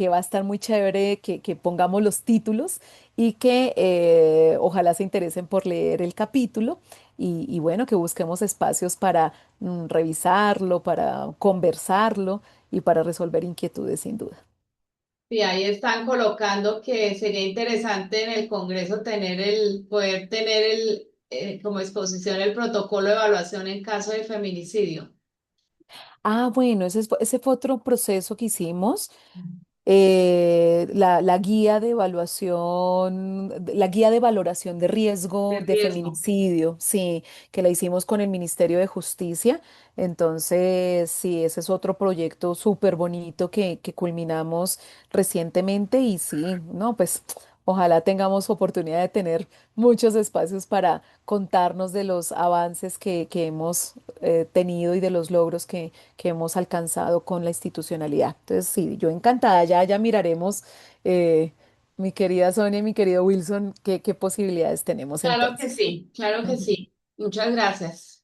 va a estar muy chévere que pongamos los títulos y que ojalá se interesen por leer el capítulo y bueno, que busquemos espacios para revisarlo, para conversarlo y para resolver inquietudes sin duda. Y ahí están colocando que sería interesante en el Congreso poder tener como exposición el protocolo de evaluación en caso de feminicidio. Ah, bueno, ese fue otro proceso que hicimos. La guía de evaluación, la guía de valoración de De riesgo de riesgo. feminicidio, sí, que la hicimos con el Ministerio de Justicia. Entonces, sí, ese es otro proyecto súper bonito que culminamos recientemente y sí, no, pues ojalá tengamos oportunidad de tener muchos espacios para contarnos de los avances que hemos tenido y de los logros que hemos alcanzado con la institucionalidad. Entonces, sí, yo encantada, ya miraremos, eh, mi querida Sonia y mi querido Wilson, qué posibilidades tenemos Claro que entonces. sí, claro que Ujú. sí. Muchas gracias.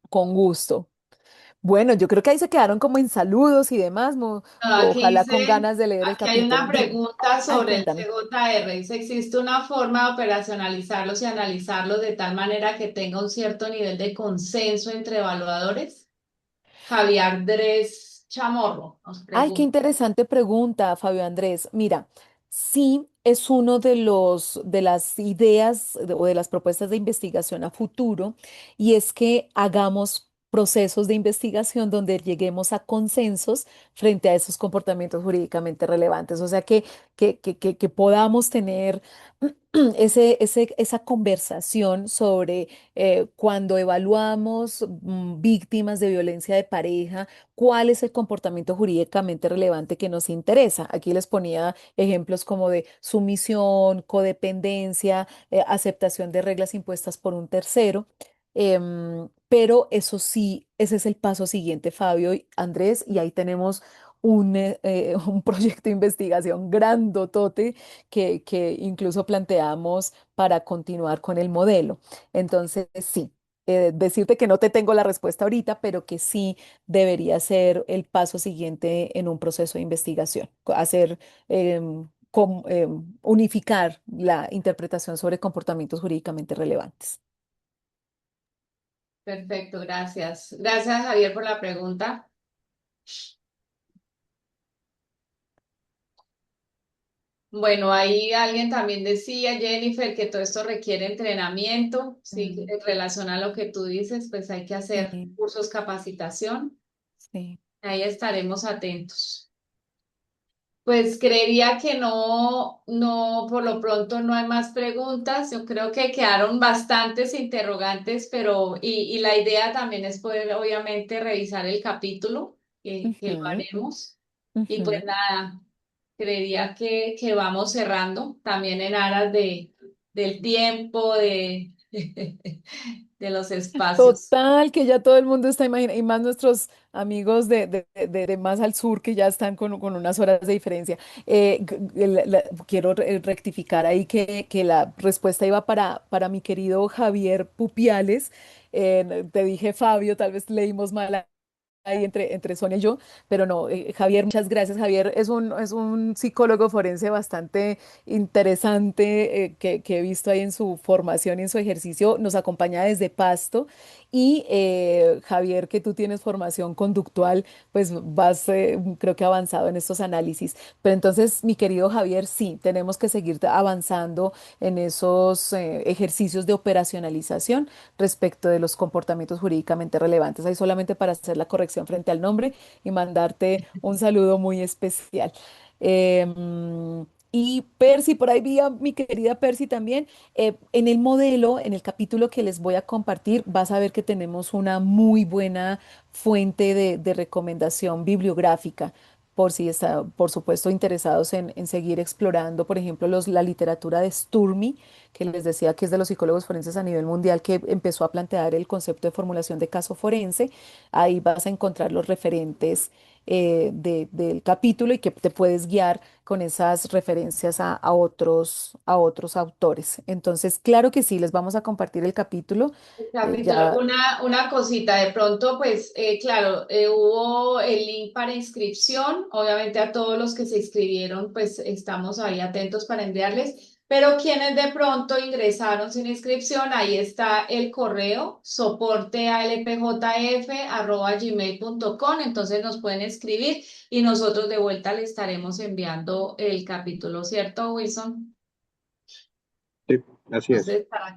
Con gusto. Bueno, yo creo que ahí se quedaron como en saludos y demás, No, ojalá con ganas de leer el aquí hay una capítulo. Dime. pregunta Ay, sobre el cuéntame. CJR. Dice, ¿existe una forma de operacionalizarlos y analizarlos de tal manera que tenga un cierto nivel de consenso entre evaluadores? Javier Andrés Chamorro nos Ay, qué pregunta. interesante pregunta, Fabio Andrés. Mira, sí es uno de de las ideas o de las propuestas de investigación a futuro, y es que hagamos procesos de investigación donde lleguemos a consensos frente a esos comportamientos jurídicamente relevantes. O sea, que podamos tener esa conversación sobre cuando evaluamos víctimas de violencia de pareja, cuál es el comportamiento jurídicamente relevante que nos interesa. Aquí les ponía ejemplos como de sumisión, codependencia, aceptación de reglas impuestas por un tercero. Pero eso sí, ese es el paso siguiente, Fabio y Andrés, y ahí tenemos un proyecto de investigación grandotote que incluso planteamos para continuar con el modelo. Entonces, sí, decirte que no te tengo la respuesta ahorita, pero que sí debería ser el paso siguiente en un proceso de investigación, hacer, unificar la interpretación sobre comportamientos jurídicamente relevantes. Perfecto, gracias. Gracias, Javier, por la pregunta. Bueno, ahí alguien también decía, Jennifer, que todo esto requiere entrenamiento. Sí, Mm, en relación a lo que tú dices, pues hay que hacer sí, cursos capacitación. sí. Ahí estaremos atentos. Pues creería que por lo pronto no hay más preguntas. Yo creo que quedaron bastantes interrogantes, y la idea también es poder, obviamente, revisar el capítulo, que lo Ujú, haremos. Y pues ujú. nada, creería que vamos cerrando también en aras del tiempo, de los espacios. Total, que ya todo el mundo está imaginando, y más nuestros amigos de más al sur que ya están con unas horas de diferencia. Quiero rectificar ahí que la respuesta iba para mi querido Javier Pupiales. Te dije Fabio, tal vez leímos mal ahí entre Sonia y yo, pero no, Javier, muchas gracias. Javier es un psicólogo forense bastante interesante que he visto ahí en su formación y en su ejercicio. Nos acompaña desde Pasto y Javier, que tú tienes formación conductual, pues vas, creo que avanzado en estos análisis. Pero entonces, mi querido Javier, sí, tenemos que seguir avanzando en esos ejercicios de operacionalización respecto de los comportamientos jurídicamente relevantes. Ahí solamente para hacer la corrección frente al nombre y mandarte un saludo muy especial. Y Percy, por ahí vi a mi querida Percy también. En el modelo, en el capítulo que les voy a compartir, vas a ver que tenemos una muy buena fuente de recomendación bibliográfica. Por si está, por supuesto, interesados en seguir explorando, por ejemplo, la literatura de Sturmi, que les decía que es de los psicólogos forenses a nivel mundial, que empezó a plantear el concepto de formulación de caso forense. Ahí vas a encontrar los referentes del capítulo y que te puedes guiar con esas referencias a otros autores. Entonces, claro que sí, les vamos a compartir el capítulo. Capítulo, Ya. una cosita, de pronto, pues claro, hubo el link para inscripción, obviamente a todos los que se inscribieron, pues estamos ahí atentos para enviarles, pero quienes de pronto ingresaron sin inscripción, ahí está el correo soportealpjf@gmail.com, entonces nos pueden escribir y nosotros de vuelta le estaremos enviando el capítulo, ¿cierto, Wilson? Sí, así es. Entonces, para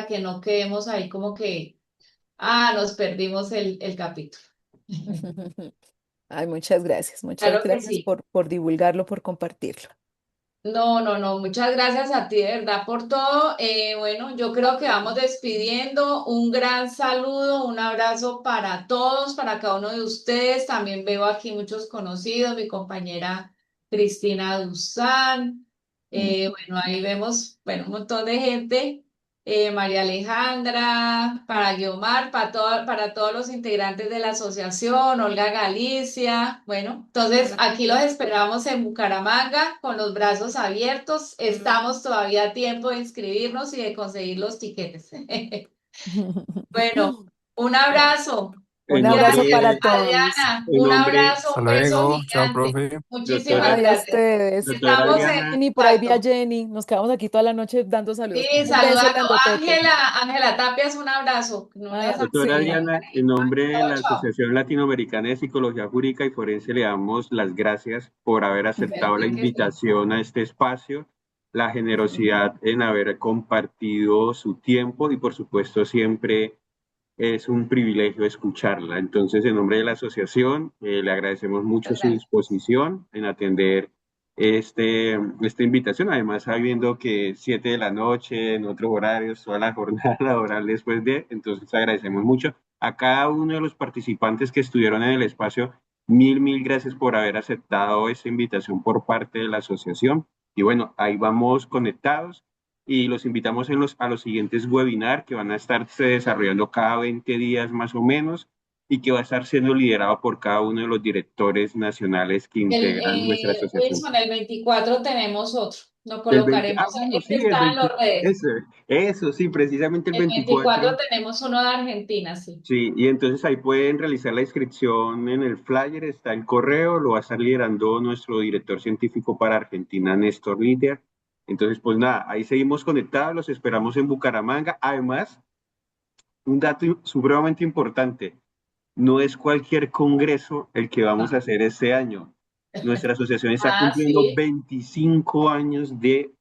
que no quedemos ahí como que nos perdimos el capítulo. Ay, muchas gracias. Muchas Claro que gracias sí. por divulgarlo, por compartirlo. No, no, no, muchas gracias a ti de verdad por todo. Bueno, yo creo que vamos despidiendo. Un gran saludo, un abrazo para todos, para cada uno de ustedes. También veo aquí muchos conocidos, mi compañera Cristina Duzán. Bueno, ahí vemos, bueno, un montón de gente. María Alejandra, para Guiomar, para todos los integrantes de la asociación, Olga Galicia. Bueno, entonces aquí los esperamos en Bucaramanga con los brazos abiertos. Estamos todavía a tiempo de inscribirnos y de conseguir los tiquetes. Bueno, un abrazo. Un En abrazo Gracias, para nombre, todos. Adriana. en Un nombre, abrazo, Hasta un beso luego. Chao, gigante. profe. Muchísimas doctora, Ay, a gracias. ustedes. doctora Estamos en Adriana, Y por ahí vi a contacto. Jenny. Nos quedamos aquí toda la noche dando saludos. Sí, Un beso saludando. grandotote. Ángela Tapias, un abrazo. No Ay, la doctora saludé. sí. Adriana, en nombre de Chao, la chao. Asociación Latinoamericana de Psicología Jurídica y Forense, le damos las gracias por haber aceptado la Verdad que sí. invitación a este espacio, la generosidad en haber compartido su tiempo y, por supuesto, siempre es un privilegio escucharla. Entonces, en nombre de la asociación, le agradecemos mucho Muchas su gracias. disposición en atender esta invitación. Además, sabiendo que 7 de la noche, en otros horarios, toda la jornada laboral después de, entonces agradecemos mucho a cada uno de los participantes que estuvieron en el espacio. Mil gracias por haber aceptado esta invitación por parte de la asociación. Y bueno, ahí vamos conectados y los invitamos a los siguientes webinars que van a estarse desarrollando cada 20 días más o menos y que va a estar siendo liderado por cada uno de los directores nacionales que integran nuestra asociación. Wilson, el 24 tenemos otro. Lo El 20, colocaremos. bueno, Este sí, el está en 20, las redes. eso, sí, precisamente el El 24 24. tenemos uno de Argentina, sí. Sí, y entonces ahí pueden realizar la inscripción en el flyer, está el correo, lo va a estar liderando nuestro director científico para Argentina, Néstor Lidia. Entonces, pues nada, ahí seguimos conectados, los esperamos en Bucaramanga. Además, un dato supremamente importante, no es cualquier congreso el que vamos a Ah, hacer este año. Nuestra asociación está cumpliendo sí. 25 años de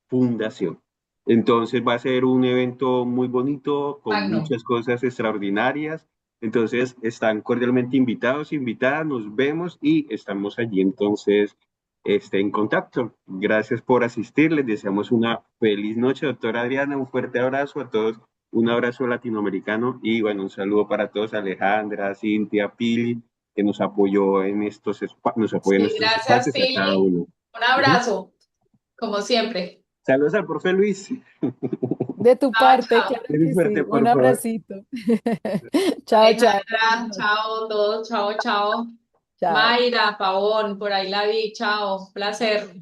fundación. Entonces va a ser un evento muy bonito, con Magno. muchas cosas extraordinarias. Entonces están cordialmente invitados, invitadas, nos vemos y estamos allí entonces en contacto. Gracias por asistir, les deseamos una feliz noche, doctora Adriana, un fuerte abrazo a todos, un abrazo latinoamericano y bueno, un saludo para todos, Alejandra, Cintia, Pili, que nos apoyó en nos apoya en Sí, estos gracias, espacios a cada Pili. uno. Un Ujú. abrazo, como siempre. Saludos al profe Luis. De tu Chao, parte, chao. claro Eres que fuerte, sí. Un por favor. abracito. Chao, chao. Buenas Alejandra, noches. chao, todos, chao, chao. Chao. Mayra, Pavón, por ahí la vi, chao, placer.